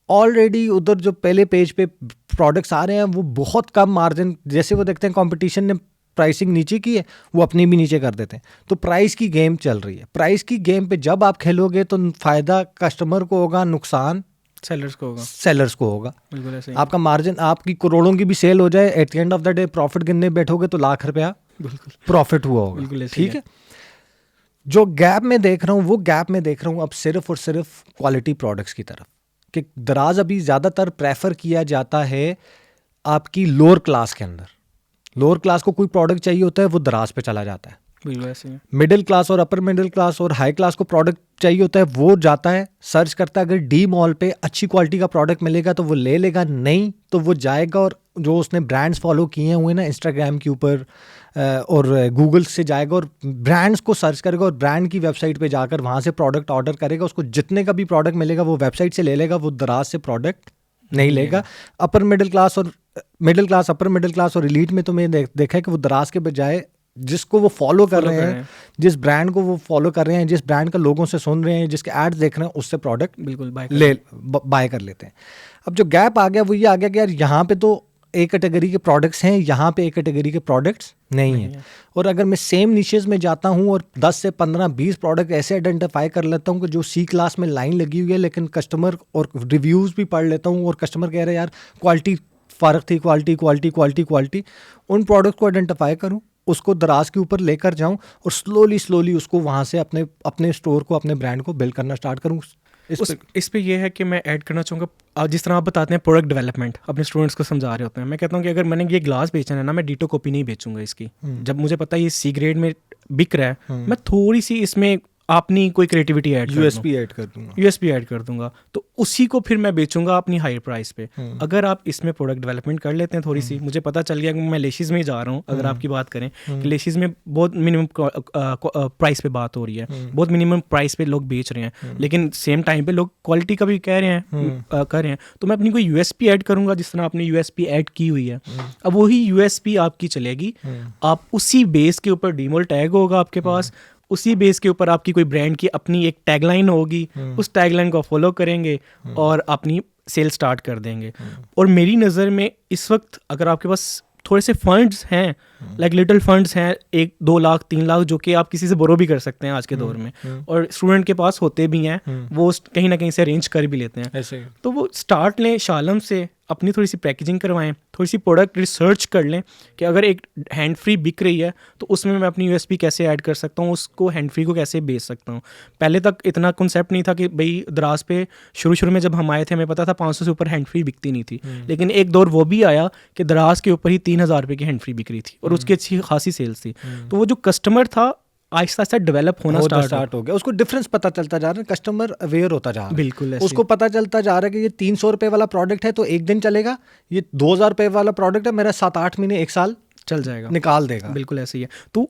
[SPEAKER 1] ऑलरेडी उधर जो पहले पेज पे प्रोडक्ट्स आ रहे हैं वो बहुत कम मार्जिन, जैसे वो देखते हैं कंपटीशन ने प्राइसिंग नीचे की है, वो अपनी भी नीचे कर देते हैं। तो प्राइस की गेम चल रही है। प्राइस की गेम पे जब आप खेलोगे तो फ़ायदा कस्टमर को होगा, नुकसान
[SPEAKER 2] सेलर्स को होगा,
[SPEAKER 1] सेलर्स को होगा।
[SPEAKER 2] बिल्कुल ऐसे ही।
[SPEAKER 1] आपका मार्जिन, आपकी करोड़ों की भी सेल हो जाए, at the end of the day profit गिनने बैठोगे तो लाख रुपया
[SPEAKER 2] बिल्कुल
[SPEAKER 1] प्रॉफिट हुआ होगा।
[SPEAKER 2] बिल्कुल ऐसे ही
[SPEAKER 1] ठीक है। जो गैप में देख रहा हूँ, वो गैप में देख रहा हूँ अब सिर्फ और सिर्फ क्वालिटी प्रोडक्ट्स की तरफ, कि दराज अभी ज़्यादातर प्रेफर किया जाता है आपकी लोअर क्लास के अंदर। लोअर क्लास को कोई प्रोडक्ट चाहिए होता है, वो दराज पे चला जाता है।
[SPEAKER 2] बिल्कुल ऐसे ही।
[SPEAKER 1] मिडिल क्लास और अपर मिडिल क्लास और हाई क्लास को प्रोडक्ट चाहिए होता है, वो जाता है सर्च करता है, अगर डी मॉल पे अच्छी क्वालिटी का प्रोडक्ट मिलेगा तो वो ले लेगा, नहीं तो वो जाएगा और जो उसने ब्रांड्स फॉलो किए हुए ना इंस्टाग्राम के ऊपर और गूगल से जाएगा और ब्रांड्स को सर्च करेगा और ब्रांड की वेबसाइट पे जाकर वहाँ से प्रोडक्ट ऑर्डर करेगा। उसको जितने का भी प्रोडक्ट मिलेगा वो वेबसाइट से ले लेगा, वो दराज से प्रोडक्ट नहीं लेगा। अपर मिडिल क्लास और middle class, upper middle class और एलीट में तो मैंने देखा है कि वो दराज के बजाय जिसको वो फॉलो कर रहे हैं, जिस ब्रांड को वो फॉलो कर रहे हैं, जिस ब्रांड का लोगों से सुन रहे हैं, जिसके एड्स देख रहे हैं, उससे प्रोडक्ट
[SPEAKER 2] बिल्कुल
[SPEAKER 1] बाय कर लेते हैं। अब जो गैप आ गया वो ये आ गया कि यार यहाँ पे तो एक कैटेगरी के प्रोडक्ट्स हैं, यहाँ पे एक कैटेगरी के प्रोडक्ट्स नहीं है। और अगर मैं सेम निशेज में जाता हूँ और 10 से 15-20 प्रोडक्ट ऐसे आइडेंटिफाई कर लेता हूँ कि जो सी क्लास में लाइन लगी हुई है, लेकिन कस्टमर और रिव्यूज़ भी पढ़ लेता हूँ और कस्टमर कह रहे हैं यार क्वालिटी फ़र्क थी, क्वालिटी क्वालिटी क्वालिटी क्वालिटी, उन प्रोडक्ट को आइडेंटिफाई करूँ, उसको दराज के ऊपर लेकर जाऊँ और स्लोली उसको वहाँ से अपने स्टोर को, अपने ब्रांड को बिल्ड करना स्टार्ट करूँ।
[SPEAKER 2] इस पे ये है कि मैं ऐड करना चाहूँगा, जिस तरह आप बताते हैं प्रोडक्ट डेवलपमेंट अपने स्टूडेंट्स को समझा रहे होते हैं, मैं कहता हूँ कि अगर मैंने ये ग्लास बेचना है ना, मैं डीटो कॉपी नहीं बेचूंगा इसकी। जब मुझे पता है ये सी ग्रेड में बिक रहा है, मैं थोड़ी सी इसमें अपनी कोई क्रिएटिविटी ऐड
[SPEAKER 1] यूएसपी ऐड कर दूंगा,
[SPEAKER 2] तो उसी को फिर मैं बेचूंगा अपनी हाई प्राइस पे। अगर आप इसमें प्रोडक्ट डेवलपमेंट कर लेते हैं थोड़ी सी, मुझे पता चल गया कि मैं लेशिस में ही जा रहा हूँ, अगर आपकी बात करें कि लेशिस में बहुत मिनिमम प्राइस पे बात हो रही है, बहुत मिनिमम प्राइस पे लोग बेच रहे हैं, लेकिन सेम टाइम पे लोग क्वालिटी का भी कह रहे हैं कर रहे हैं, तो मैं अपनी कोई यूएसपी ऐड करूंगा, जिस तरह आपने यूएसपी ऐड की हुई है। अब वही यूएसपी आपकी चलेगी, आप उसी बेस के ऊपर डीमोल टैग होगा आपके पास, उसी बेस के ऊपर आपकी कोई ब्रांड की अपनी एक टैगलाइन होगी, उस टैगलाइन को फॉलो करेंगे और अपनी सेल स्टार्ट कर देंगे। और मेरी नज़र में इस वक्त अगर आपके पास थोड़े से फंड्स हैं, लाइक लिटिल फंड्स हैं, 1-2 लाख 3 लाख, जो कि आप किसी से बोरो भी कर सकते हैं आज के दौर में, और स्टूडेंट के पास होते भी हैं, वो कहीं ना कहीं से अरेंज कर भी लेते हैं,
[SPEAKER 1] ऐसे।
[SPEAKER 2] तो वो स्टार्ट लें शालम से, अपनी थोड़ी सी पैकेजिंग करवाएं, थोड़ी सी प्रोडक्ट रिसर्च कर लें कि अगर एक हैंड फ्री बिक रही है तो उसमें मैं अपनी यूएसपी कैसे ऐड कर सकता हूँ, उसको हैंड फ्री को कैसे बेच सकता हूँ। पहले तक इतना कॉन्सेप्ट नहीं था कि भाई दराज पे शुरू में जब हम आए थे हमें पता था 500 से ऊपर हैंड फ्री बिकती नहीं थी, लेकिन एक दौर वो भी आया कि दराज के ऊपर ही 3000 रुपये की हैंड फ्री बिक रही थी और उसकी अच्छी खासी सेल्स थी। तो वो जो कस्टमर था आहिस्ता आहिस्ता डेवलप होना स्टार्ट हो
[SPEAKER 1] गया, उसको डिफरेंस पता चलता जा रहा है, कस्टमर अवेयर होता जा रहा है।
[SPEAKER 2] बिल्कुल
[SPEAKER 1] उसको पता चलता जा रहा है कि ये 300 रुपये वाला प्रोडक्ट है तो एक दिन चलेगा, ये 2000 रुपये वाला प्रोडक्ट है मेरा 7-8 महीने 1 साल
[SPEAKER 2] चल जाएगा,
[SPEAKER 1] निकाल देगा।
[SPEAKER 2] बिल्कुल ऐसे ही है। तो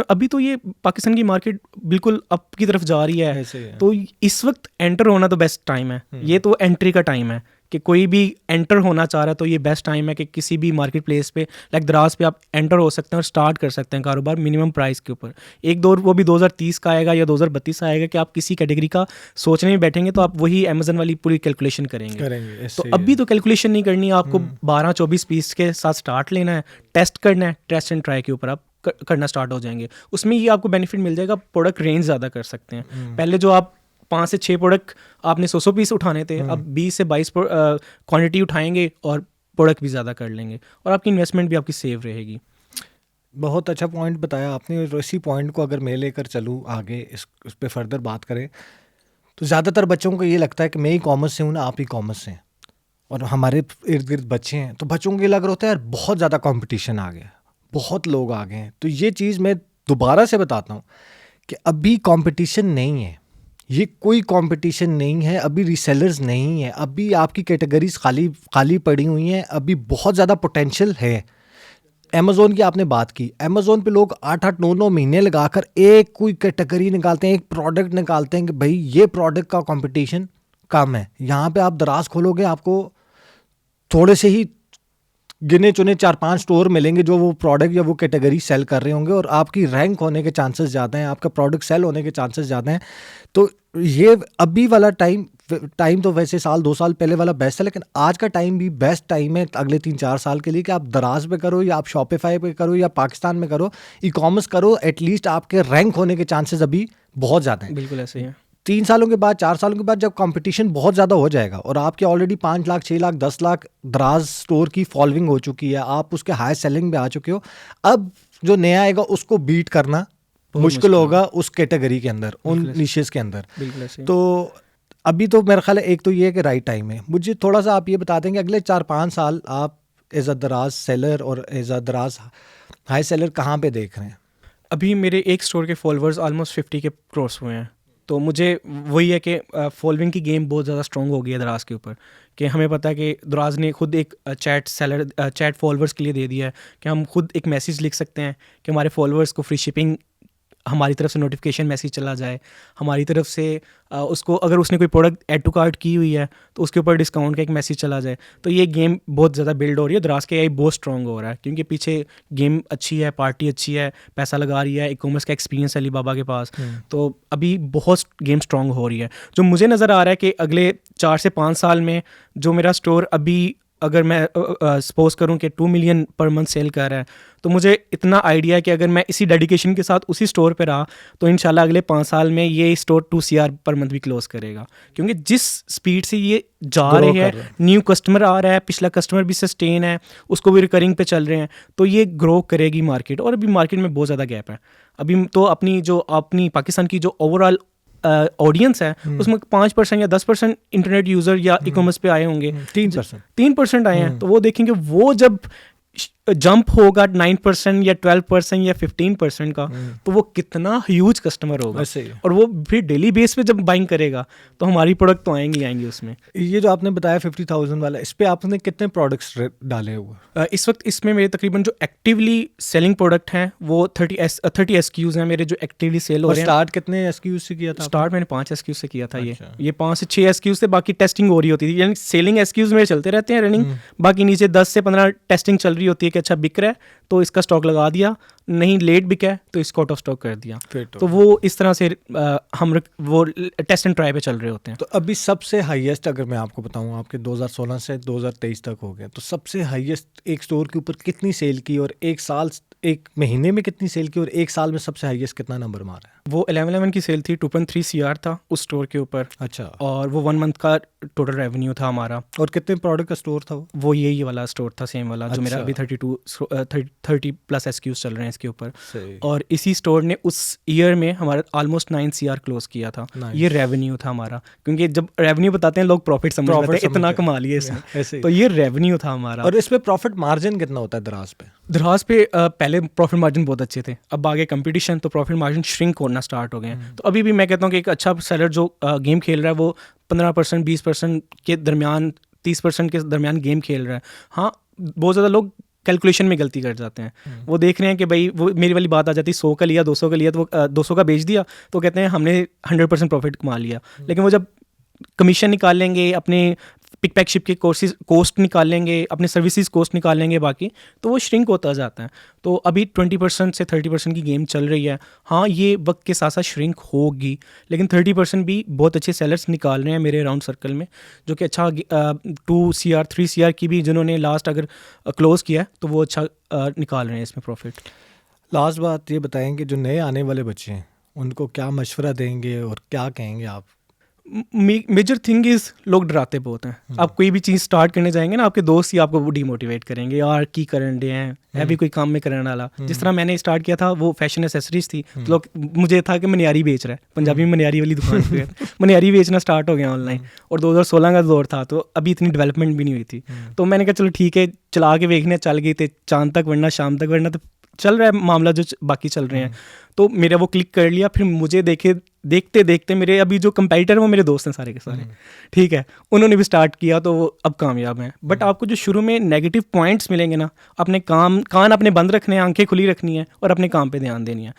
[SPEAKER 2] अभी तो ये पाकिस्तान की मार्केट बिल्कुल अप की तरफ जा रही है, तो इस वक्त एंटर होना तो बेस्ट टाइम है, ये तो एंट्री का टाइम है कि कोई भी एंटर होना चाह रहा है तो ये बेस्ट टाइम है कि किसी भी मार्केट प्लेस पे लाइक दराज पे आप एंटर हो सकते हैं और स्टार्ट कर सकते हैं कारोबार मिनिमम प्राइस के ऊपर। एक दौर वो भी 2030 का आएगा या 2032 आएगा कि आप किसी कैटेगरी का सोचने में बैठेंगे तो आप वही अमेजन वाली पूरी कैलकुलेशन करेंगे। तो अभी तो कैलकुलेशन नहीं करनी है आपको, 12-24 पीस के साथ स्टार्ट लेना है, टेस्ट करना है, टेस्ट एंड ट्राई के ऊपर आप करना स्टार्ट हो जाएंगे। उसमें ये आपको बेनिफिट मिल जाएगा, प्रोडक्ट रेंज ज़्यादा कर सकते हैं। पहले जो आप 5 से 6 प्रोडक्ट आपने 100 पीस उठाने थे, अब 20 से 22 क्वांटिटी उठाएंगे और प्रोडक्ट भी ज़्यादा कर लेंगे और आपकी इन्वेस्टमेंट भी आपकी सेव रहेगी।
[SPEAKER 1] बहुत अच्छा पॉइंट बताया आपने, और इसी पॉइंट को अगर मैं लेकर चलूँ आगे, इस पर फर्दर बात करें तो ज़्यादातर बच्चों को ये लगता है कि मैं ई कॉमर्स से हूँ ना, आप ई कॉमर्स से हैं, और हमारे इर्द गिर्द बच्चे हैं तो बच्चों को ये लग रहा होता है यार बहुत ज़्यादा कंपटीशन आ गया, बहुत लोग आ गए हैं। तो ये चीज़ मैं दोबारा से बताता हूँ कि अभी कंपटीशन नहीं है, ये कोई कंपटीशन नहीं है, अभी रीसेलर्स नहीं है, अभी आपकी कैटेगरीज खाली पड़ी हुई हैं, अभी बहुत ज़्यादा पोटेंशियल है। अमेज़ोन की आपने बात की, अमेज़ोन पे लोग 8-8 9-9 महीने लगाकर एक कोई कैटेगरी निकालते हैं, एक प्रोडक्ट निकालते हैं कि भाई ये प्रोडक्ट का कंपटीशन कम है। यहाँ पे आप दराज खोलोगे आपको थोड़े से ही गिने चुने 4-5 स्टोर मिलेंगे जो वो प्रोडक्ट या वो कैटेगरी सेल कर रहे होंगे और आपकी रैंक होने के चांसेस ज़्यादा हैं, आपका प्रोडक्ट सेल होने के चांसेस ज़्यादा हैं। तो ये अभी वाला टाइम तो वैसे 1-2 साल पहले वाला बेस्ट है, लेकिन आज का टाइम भी बेस्ट टाइम है अगले 3-4 साल के लिए कि आप दराज पे करो या आप शॉपिफाई पे करो या पाकिस्तान में करो, ई कॉमर्स करो, एटलीस्ट आपके रैंक होने के चांसेस अभी बहुत ज़्यादा हैं।
[SPEAKER 2] बिल्कुल ऐसे ही है।
[SPEAKER 1] 3 सालों के बाद 4 सालों के बाद जब कंपटीशन बहुत ज़्यादा हो जाएगा और आपके ऑलरेडी 5 लाख 6 लाख 10 लाख दराज स्टोर की फॉलोइंग हो चुकी है, आप उसके हाई सेलिंग पे आ चुके हो, अब जो नया आएगा उसको बीट करना मुश्किल होगा उस कैटेगरी के अंदर, उन निशेस के अंदर। तो अभी तो मेरा ख्याल है एक तो ये है कि राइट टाइम है। मुझे थोड़ा सा आप ये बता देंगे अगले 4-5 साल आप एज अ दराज सेलर और एज अ दराज हाई सेलर कहाँ पे देख रहे हैं?
[SPEAKER 2] अभी मेरे एक स्टोर के फॉलोअर्स ऑलमोस्ट 50 के क्रॉस हुए हैं, तो मुझे वही है कि फॉलोइंग की गेम बहुत ज़्यादा स्ट्रॉन्ग हो गई है दराज के ऊपर, कि हमें पता है कि दराज ने खुद एक चैट फॉलोअर्स के लिए दे दिया है कि हम खुद एक मैसेज लिख सकते हैं कि हमारे फॉलोअर्स को फ्री शिपिंग, हमारी तरफ से नोटिफिकेशन मैसेज चला जाए, हमारी तरफ से उसको अगर उसने कोई प्रोडक्ट ऐड टू कार्ट की हुई है तो उसके ऊपर डिस्काउंट का एक मैसेज चला जाए। तो ये गेम बहुत ज़्यादा बिल्ड हो रही है, दराज के AI बहुत स्ट्रॉन्ग हो रहा है क्योंकि पीछे गेम अच्छी है, पार्टी अच्छी है, पैसा लगा रही है, ई-कॉमर्स का एक्सपीरियंस है अलीबाबा के पास। तो अभी बहुत गेम स्ट्रॉन्ग हो रही है। जो मुझे नज़र आ रहा है कि अगले 4 से 5 साल में जो मेरा स्टोर अभी अगर मैं सपोज करूं कि 2 मिलियन पर मंथ सेल कर रहा है, तो मुझे इतना आइडिया है कि अगर मैं इसी डेडिकेशन के साथ उसी स्टोर पे रहा तो इंशाल्लाह अगले 5 साल में ये स्टोर 2 CR पर मंथ भी क्लोज करेगा, क्योंकि जिस स्पीड से ये जा रहे हैं, न्यू कस्टमर आ रहा है, पिछला कस्टमर भी सस्टेन है, उसको भी रिकरिंग पे चल रहे हैं, तो ये ग्रो करेगी मार्केट। और अभी मार्केट में बहुत ज़्यादा गैप है। अभी तो अपनी पाकिस्तान की जो ओवरऑल ऑडियंस है उसमें 5% या 10% इंटरनेट यूज़र या ई-कॉमर्स पे आए होंगे, 3% आए हैं। तो वो देखेंगे वो जब जंप होगा 9% या 12% या 15% का, तो वो कितना ह्यूज कस्टमर होगा, और वो फिर डेली बेस पे जब बाइंग करेगा तो हमारी प्रोडक्ट तो आएंगे उसमें।
[SPEAKER 1] ये जो आपने बताया 50,000 वाला, इस पे आपने कितने प्रोडक्ट्स डाले हुए?
[SPEAKER 2] इस वक्त इसमें मेरे तकरीबन जो एक्टिवली सेलिंग प्रोडक्ट हैं वो 30 SKUs हैं मेरे जो एक्टिवली सेल हो रहे हैं।
[SPEAKER 1] स्टार्ट कितने SKUs से किया था?
[SPEAKER 2] स्टार्ट मैंने 5 SKUs से किया था। ये 5 से 6 SKUs से, बाकी टेस्टिंग हो रही होती थी, यानी सेलिंग SKUs मेरे चलते रहते हैं रनिंग, बाकी नीचे 10 से 15 टेस्टिंग चल रही होती है कि अच्छा बिक रहा है तो इसका स्टॉक लगा दिया, नहीं लेट बिका है तो इसको आउट ऑफ स्टॉक कर दिया। तो वो इस तरह से हम वो टेस्ट एंड ट्राई पे चल रहे होते हैं।
[SPEAKER 1] तो अभी सबसे हाईएस्ट अगर मैं आपको बताऊं, आपके 2016 से 2023 तक हो गए, तो सबसे हाईएस्ट एक स्टोर के ऊपर कितनी सेल की, और एक महीने में कितनी सेल की, और एक साल में सबसे हाईएस्ट कितना नंबर मारा है?
[SPEAKER 2] वो 1111 की सेल थी, 2.3 CR था उस स्टोर के ऊपर।
[SPEAKER 1] अच्छा।
[SPEAKER 2] और वो 1 मंथ का टोटल रेवेन्यू था हमारा।
[SPEAKER 1] और कितने प्रोडक्ट का स्टोर था वो?
[SPEAKER 2] यही वाला स्टोर था, सेम वाला। जो मेरा अभी 30 प्लस SKUs चल रहे हैं इसके ऊपर। और इसी स्टोर ने उस ईयर में हमारा ऑलमोस्ट 9 CR क्लोज किया था। ये रेवेन्यू था हमारा, क्योंकि जब रेवेन्यू बताते हैं लोग प्रॉफिट समझ लेते हैं, इतना कमा लिए इसमें, तो ये रेवेन्यू था हमारा।
[SPEAKER 1] और इसमें प्रॉफिट मार्जिन कितना होता है दराज पे?
[SPEAKER 2] दराज पे पहले प्रॉफिट मार्जिन बहुत अच्छे थे, अब आगे कंपटीशन तो प्रॉफिट मार्जिन श्रिंक होना स्टार्ट हो गए हैं। तो अभी भी मैं कहता हूँ कि एक अच्छा सेलर जो गेम खेल रहा है वो 15% 20% के दरमियान, 30% के दरमियान गेम खेल रहा है। हाँ, बहुत ज़्यादा लोग कैलकुलेशन में गलती कर जाते हैं। वो देख रहे हैं कि भाई, वो मेरी वाली बात आ जाती है, 100 का लिया 200 का लिया, तो वो 200 का बेच दिया तो कहते हैं हमने 100% प्रॉफिट कमा लिया। लेकिन वो जब कमीशन निकाल लेंगे, अपने पिक पैक शिप के कॉस्ट निकाल लेंगे, अपने सर्विसेज कॉस्ट निकाल लेंगे बाकी, तो वो श्रिंक होता जाता है। तो अभी 20% से 30% की गेम चल रही है। हाँ, ये वक्त के साथ साथ श्रिंक होगी, लेकिन 30% भी बहुत अच्छे सेलर्स निकाल रहे हैं मेरे अराउंड सर्कल में, जो कि अच्छा 2 CR 3 CR की भी जिन्होंने लास्ट अगर क्लोज किया है तो वो अच्छा निकाल रहे हैं इसमें प्रॉफिट।
[SPEAKER 1] लास्ट बात ये बताएंगे, जो नए आने वाले बच्चे हैं उनको क्या मशवरा देंगे और क्या कहेंगे आप?
[SPEAKER 2] मेजर थिंग इज़ लोग डराते बहुत हैं। आप कोई भी चीज़ स्टार्ट करने जाएंगे ना, आपके दोस्त ही आपको डिमोटिवेट करेंगे, यार की करन डे हैं, है भी कोई काम में करने वाला। जिस तरह मैंने स्टार्ट किया था वो फैशन एसेसरीज थी, तो लोग, मुझे था कि मनियारी बेच रहा है, पंजाबी में मनियारी वाली दुकान पे मनियारी बेचना स्टार्ट हो गया ऑनलाइन। और 2016 का दौर था, तो अभी इतनी डेवलपमेंट भी नहीं हुई थी। तो मैंने कहा चलो ठीक है, चला के देखने, चल गई थे चांद तक वरना शाम तक वरना, तो चल रहा है मामला जो बाकी चल रहे हैं। तो मेरा वो क्लिक कर लिया, फिर मुझे देखते देखते मेरे अभी जो कंपेटिटर हैं वो मेरे दोस्त हैं सारे के सारे, ठीक है, उन्होंने भी स्टार्ट किया तो वो अब कामयाब हैं। बट आपको जो शुरू में नेगेटिव पॉइंट्स मिलेंगे ना, अपने कान अपने बंद रखने हैं, आंखें खुली रखनी है और अपने काम पे ध्यान देनी है।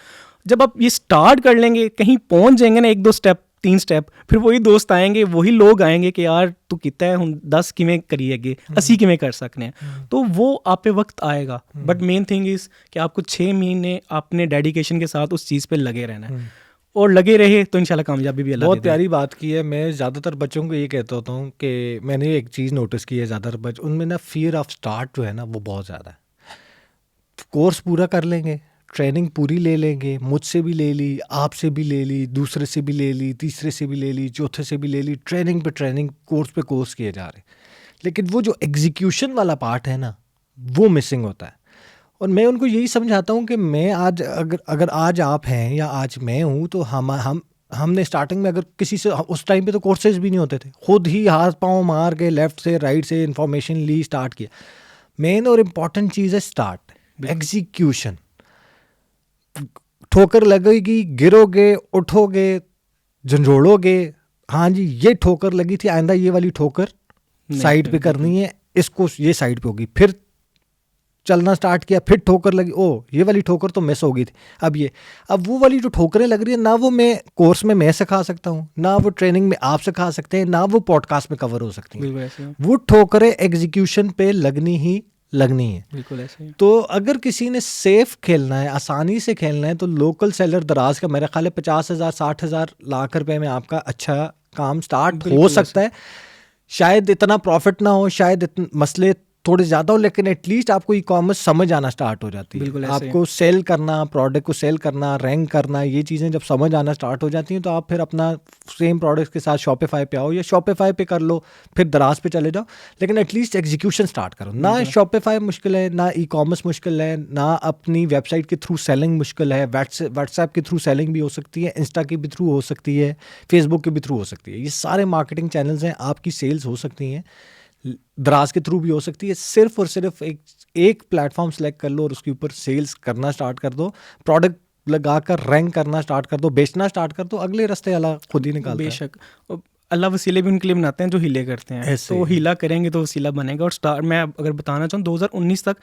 [SPEAKER 2] जब आप ये स्टार्ट कर लेंगे, कहीं पहुंच जाएंगे ना, 1-2 स्टेप 3 स्टेप, फिर वही दोस्त आएंगे, वही लोग आएंगे कि यार तू कितना है, हम 10 किमें करिएगे, 80 किमें कर सकते हैं। तो वो आप पे वक्त आएगा। बट मेन थिंग इज़ कि आपको 6 महीने अपने डेडिकेशन के साथ उस चीज़ पे लगे रहना है, और लगे रहे तो इंशाल्लाह कामयाबी भी अल्लाह
[SPEAKER 1] बहुत प्यारी बात की है। मैं ज़्यादातर बच्चों को ये कहता होता हूँ कि मैंने एक चीज़ नोटिस की है, ज़्यादातर बच्चे, उनमें ना फियर ऑफ स्टार्ट जो है ना वो बहुत ज़्यादा है। कोर्स पूरा कर लेंगे, ट्रेनिंग पूरी ले लेंगे, मुझसे भी ले ली, आपसे भी ले ली, दूसरे से भी ले ली, तीसरे से भी ले ली, चौथे से भी ले ली, ट्रेनिंग पे ट्रेनिंग, कोर्स पे कोर्स किए जा रहे। लेकिन वो जो एग्जीक्यूशन वाला पार्ट है ना, वो मिसिंग होता है। और मैं उनको यही समझाता हूँ कि मैं आज अगर आज आप हैं या आज मैं हूँ, तो हमने स्टार्टिंग में अगर किसी से, उस टाइम पे तो कोर्सेज भी नहीं होते थे, खुद ही हाथ पाँव मार के लेफ्ट से राइट से इंफॉर्मेशन ली, स्टार्ट किया। मेन और इम्पॉर्टेंट चीज़ है स्टार्ट, एग्जीक्यूशन। ठोकर लगेगी, गिरोगे, उठोगे, झंझोड़ोगे, हाँ जी ये ठोकर लगी थी, आइंदा ये वाली ठोकर साइड पे करनी है, इसको ये साइड पे होगी। फिर चलना स्टार्ट किया, फिर ठोकर लगी, ओ ये वाली ठोकर तो मिस हो गई थी, अब वो वाली जो ठोकरें लग रही है ना, वो मैं कोर्स में मैं सिखा सकता हूँ, ना वो ट्रेनिंग में आप सिखा सकते हैं, ना वो पॉडकास्ट में कवर हो सकती है। वो ठोकरें एग्जीक्यूशन पे लगनी ही लगनी है।
[SPEAKER 2] बिल्कुल ऐसे ही।
[SPEAKER 1] तो अगर किसी ने सेफ खेलना है, आसानी से खेलना है, तो लोकल सेलर दराज का मेरा ख्याल है 50,000 60,000 लाख रुपए में आपका अच्छा काम स्टार्ट हो सकता है। शायद इतना प्रॉफिट ना हो, शायद मसले थोड़े ज़्यादा हो, लेकिन एटलीस्ट आपको ई कॉमर्स समझ आना स्टार्ट हो जाती है। आपको सेल करना, प्रोडक्ट को सेल करना, रैंक करना, ये चीज़ें जब समझ आना स्टार्ट हो जाती हैं, तो आप फिर अपना सेम प्रोडक्ट्स के साथ शॉपिफाई पे आओ, या शॉपिफाई पे कर लो, फिर दराज पे चले जाओ, लेकिन एटलीस्ट एग्जीक्यूशन स्टार्ट करो ना। शॉपिफाई मुश्किल है, ना ई कॉमर्स मुश्किल है, ना अपनी वेबसाइट के थ्रू सेलिंग मुश्किल है। व्हाट्सएप के थ्रू सेलिंग भी हो सकती है, इंस्टा के भी थ्रू हो सकती है, फेसबुक के भी थ्रू हो सकती है। ये सारे मार्केटिंग चैनल्स हैं, आपकी सेल्स हो सकती हैं, दराज के थ्रू भी हो सकती है। सिर्फ और सिर्फ एक प्लेटफॉर्म सेलेक्ट कर लो और उसके ऊपर सेल्स करना स्टार्ट कर दो, प्रोडक्ट लगाकर रैंक करना स्टार्ट कर दो, बेचना स्टार्ट कर दो, अगले रास्ते अल्लाह खुद ही निकालता है।
[SPEAKER 2] बेशक अल्लाह वसीले भी उनके लिए बनाते हैं जो हीले करते हैं, तो हीला करेंगे तो वसीला बनेगा। और मैं अगर बताना चाहूँ 2019 तक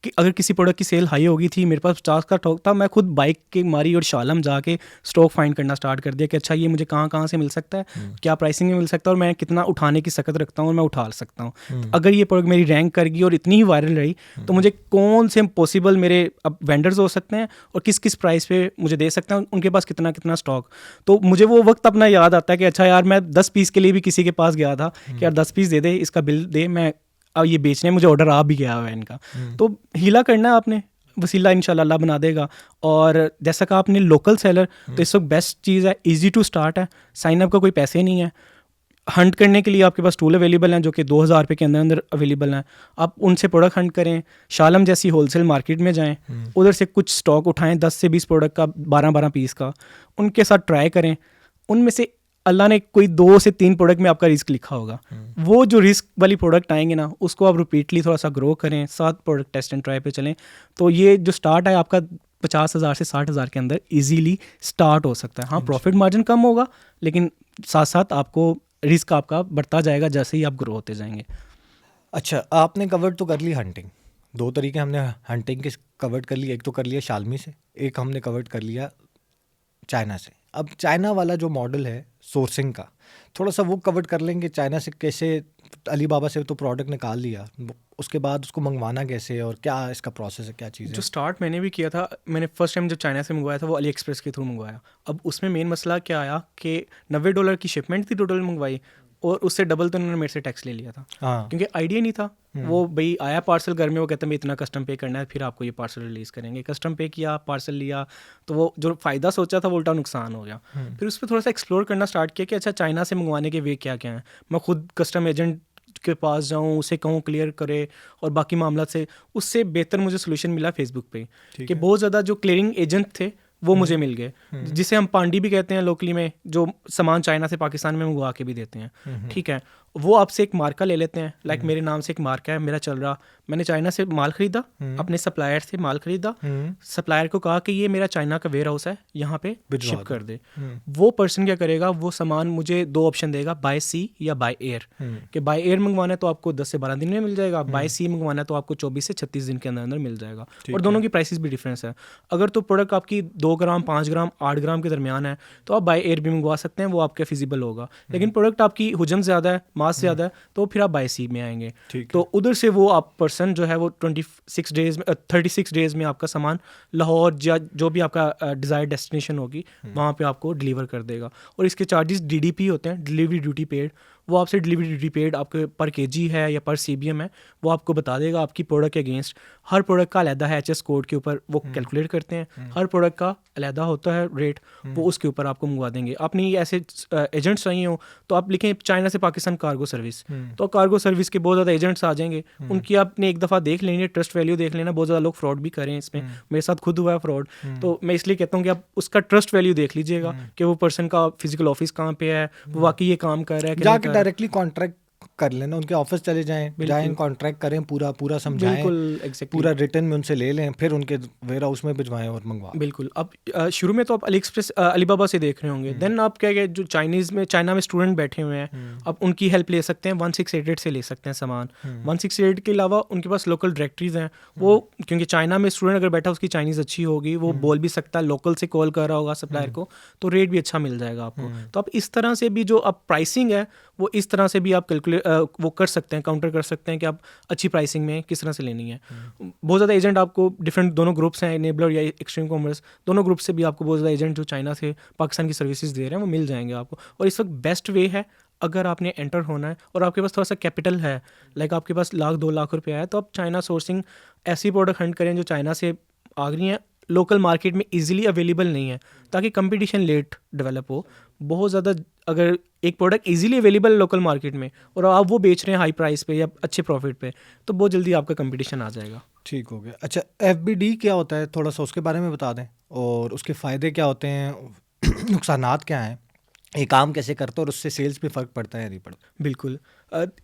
[SPEAKER 2] कि अगर किसी प्रोडक्ट की सेल हाई हो गई थी, मेरे पास 50 का स्टॉक था, मैं खुद बाइक की मारी और शालम जाके स्टॉक फाइंड करना स्टार्ट कर दिया कि अच्छा ये मुझे कहाँ से मिल सकता है, क्या प्राइसिंग में मिल सकता है, और मैं कितना उठाने की सकत रखता हूँ और मैं उठा सकता हूँ। अगर ये प्रोडक्ट मेरी रैंक कर गई और इतनी ही वायरल रही, तो मुझे कौन से पॉसिबल मेरे अब वेंडर्स हो सकते हैं और किस किस प्राइस पे मुझे दे सकते हैं, उनके पास कितना स्टॉक। तो मुझे वो वक्त अपना याद आता है कि अच्छा यार मैं 10 पीस के लिए भी किसी के पास गया था कि यार 10 पीस दे दे, इसका बिल दे, मैं अब ये बेचने मुझे ऑर्डर आ भी गया हुआ है इनका। तो हीला करना है आपने, वसीला इंशाल्लाह अल्लाह बना देगा। और जैसा कहा आपने लोकल सेलर, तो इस वक्त बेस्ट चीज़ है, इजी टू स्टार्ट है, साइन अप का कोई पैसे नहीं है। हंट करने के लिए आपके पास टूल अवेलेबल हैं जो कि 2,000 रुपये के अंदर अवेलेबल हैं। आप उनसे प्रोडक्ट हंट करें, शालम जैसी होलसेल मार्केट में जाएं, उधर से कुछ स्टॉक उठाएं 10 से 20 प्रोडक्ट का, 12-12 पीस का, उनके साथ ट्राई करें। उनमें से अल्लाह ने कोई 2 से 3 प्रोडक्ट में आपका रिस्क लिखा होगा, वो जो रिस्क वाली प्रोडक्ट आएंगे ना, उसको आप रिपीटली थोड़ा सा ग्रो करें, 7 प्रोडक्ट टेस्ट एंड ट्राई पे चलें। तो ये जो स्टार्ट है आपका 50,000 से 60,000 के अंदर इजीली स्टार्ट हो सकता है। हाँ, प्रॉफिट मार्जिन कम होगा, लेकिन साथ साथ आपको रिस्क आपका बढ़ता जाएगा जैसे ही आप ग्रो होते जाएंगे।
[SPEAKER 1] अच्छा, आपने कवर तो कर ली हंटिंग, 2 तरीके हमने हंटिंग के कवर कर लिए। एक तो कर लिया शालमी से, एक हमने कवर कर लिया चाइना से। अब चाइना वाला जो मॉडल है सोर्सिंग का, थोड़ा सा वो कवर कर लेंगे। चाइना से कैसे, अली बाबा से तो प्रोडक्ट निकाल लिया, उसके बाद उसको मंगवाना कैसे और क्या इसका प्रोसेस है, क्या चीज़ है?
[SPEAKER 2] जो स्टार्ट मैंने भी किया था, मैंने फर्स्ट टाइम जब चाइना से मंगवाया था वो अली एक्सप्रेस के थ्रू मंगवाया। अब उसमें मेन मसला क्या आया कि $90 की शिपमेंट थी टोटल मंगवाई, और उससे डबल तो उन्होंने मेरे से टैक्स ले लिया था। क्योंकि आइडिया नहीं था। वो भाई आया पार्सल घर में, वो कहते हैं इतना कस्टम पे करना है, फिर आपको ये पार्सल रिलीज़ करेंगे। कस्टम पे किया, पार्सल लिया, तो वो जो फ़ायदा सोचा था वो उल्टा नुकसान हो गया। फिर उस पर थोड़ा सा एक्सप्लोर करना स्टार्ट किया कि अच्छा चाइना से मंगवाने के वे क्या क्या हैं। मैं खुद कस्टम एजेंट के पास जाऊँ, उसे कहूँ क्लियर करे, और बाकी मामला से उससे बेहतर मुझे सोल्यूशन मिला फेसबुक पे कि बहुत ज़्यादा जो क्लियरिंग एजेंट थे वो मुझे मिल गए, जिसे हम पांडी भी कहते हैं लोकली में, जो सामान चाइना से पाकिस्तान में मंगवा के भी देते हैं। ठीक है, वो आपसे एक मार्का ले लेते हैं, लाइक मेरे नाम से एक मार्का है मेरा चल रहा, मैंने चाइना से माल खरीदा, अपने सप्लायर से माल खरीदा, सप्लायर को कहा कि ये मेरा चाइना का वेयर हाउस है, यहाँ पे शिप कर दे। वो पर्सन क्या करेगा, वो सामान मुझे 2 ऑप्शन देगा, बाय सी या बाय एयर। कि बाय एयर मंगवाना है तो आपको 10 से 12 दिन में मिल जाएगा, बाय सी मंगवाना है तो आपको 24 से 36 दिन के अंदर मिल जाएगा। और दोनों की प्राइसेस भी डिफरेंस है। अगर तो प्रोडक्ट आपकी 2 ग्राम, 5 ग्राम, 8 ग्राम के दरमियान है तो आप बाय एयर भी मंगवा सकते हैं, वो आपके फिजिबल होगा। लेकिन प्रोडक्ट आपकी हुजम ज़्यादा है, मास ज़्यादा है, तो फिर आप बाय सी में आएंगे। तो उधर से वो आप पर्सन जो है वो 36 डेज में आपका सामान लाहौर या जो भी आपका डिज़ायर्ड डेस्टिनेशन होगी वहाँ पे आपको डिलीवर कर देगा। और इसके चार्जेस DDP होते हैं, डिलीवरी ड्यूटी पेड, वो आपसे डिलीवरी रिपेड आपके पर केजी है या पर CBM है, वो आपको बता देगा आपकी प्रोडक्ट के अगेंस्ट। हर प्रोडक्ट का अलहदा है, HS कोड के ऊपर वो कैलकुलेट करते हैं, हर प्रोडक्ट का अलहदा होता है रेट, वो उसके ऊपर आपको मंगवा देंगे। आपने ऐसे एजेंट्स चाहिए हो तो आप लिखें चाइना से पाकिस्तान कार्गो सर्विस, तो कार्गो सर्विस के बहुत ज़्यादा एजेंट्स आ जाएंगे, उनकी आपने एक दफ़ा देख लेंगे, ट्रस्ट वैल्यू देख लेना। बहुत ज़्यादा लोग फ्रॉड भी करें इसमें, मेरे साथ खुद हुआ है फ्रॉड, तो मैं इसलिए कहता हूँ कि आप उसका ट्रस्ट वैल्यू देख लीजिएगा कि वो पर्सन का फिजिकल ऑफिस कहाँ पे है, वो वाकई ये काम कर रहा है कि नहीं
[SPEAKER 1] जाके
[SPEAKER 2] कर रहा है।
[SPEAKER 1] डायरेक्टली कॉन्ट्रैक्ट कर लेना, उनके ऑफिस चले जाएं कॉन्ट्रैक्ट करें, पूरा समझाएं,
[SPEAKER 2] बिल्कुल एग्जैक्टली,
[SPEAKER 1] पूरा रिटर्न में उनसे ले लें, फिर उनके वेयर हाउस में भिजवाएं और मंगवाएं।
[SPEAKER 2] बिल्कुल। अब शुरू में तो आप अली एक्सप्रेस अलीबाबा से देख रहे होंगे, देन आप क्या जो चाइना में स्टूडेंट बैठे हुए हैं, आप उनकी हेल्प ले सकते हैं, 1688 से ले सकते हैं सामान। 1688 के अलावा उनके पास लोकल डायरेक्टरीज हैं, वो क्योंकि चाइना में स्टूडेंट अगर बैठा उसकी चाइनीज़ अच्छी होगी, वो बोल भी सकता है, लोकल से कॉल कर रहा होगा सप्लायर को, तो रेट भी अच्छा मिल जाएगा आपको। तो आप इस तरह से भी जो आप प्राइसिंग है वो इस तरह से भी आप वो कर सकते हैं, काउंटर कर सकते हैं कि आप अच्छी प्राइसिंग में किस तरह से लेनी है। बहुत ज़्यादा एजेंट आपको डिफरेंट, दोनों ग्रुप्स हैं, इनेबलर या एक्सट्रीम कॉमर्स, दोनों ग्रुप से भी आपको बहुत ज़्यादा एजेंट जो चाइना से पाकिस्तान की सर्विसेज दे रहे हैं वो मिल जाएंगे आपको। और इस वक्त बेस्ट वे है, अगर आपने एंटर होना है और आपके पास थोड़ा सा कैपिटल है, लाइक आपके पास 1-2 लाख रुपया है, तो आप चाइना सोर्सिंग ऐसी प्रोडक्ट हंट करें जो चाइना से आ रही हैं, लोकल मार्केट में इजीली अवेलेबल नहीं है, ताकि कंपटीशन लेट डेवलप हो। बहुत ज़्यादा अगर एक प्रोडक्ट इजीली अवेलेबल है लोकल मार्केट में और आप वो बेच रहे हैं हाई प्राइस पे या अच्छे प्रॉफिट पे, तो बहुत जल्दी आपका कंपटीशन आ जाएगा।
[SPEAKER 1] ठीक हो गया। अच्छा, FBD क्या होता है, थोड़ा सा उसके बारे में बता दें, और उसके फ़ायदे क्या होते हैं, नुकसानात क्या हैं, ये काम कैसे करता है और उससे सेल्स पे फ़र्क पड़ता है या नहीं पड़ता?
[SPEAKER 2] बिल्कुल।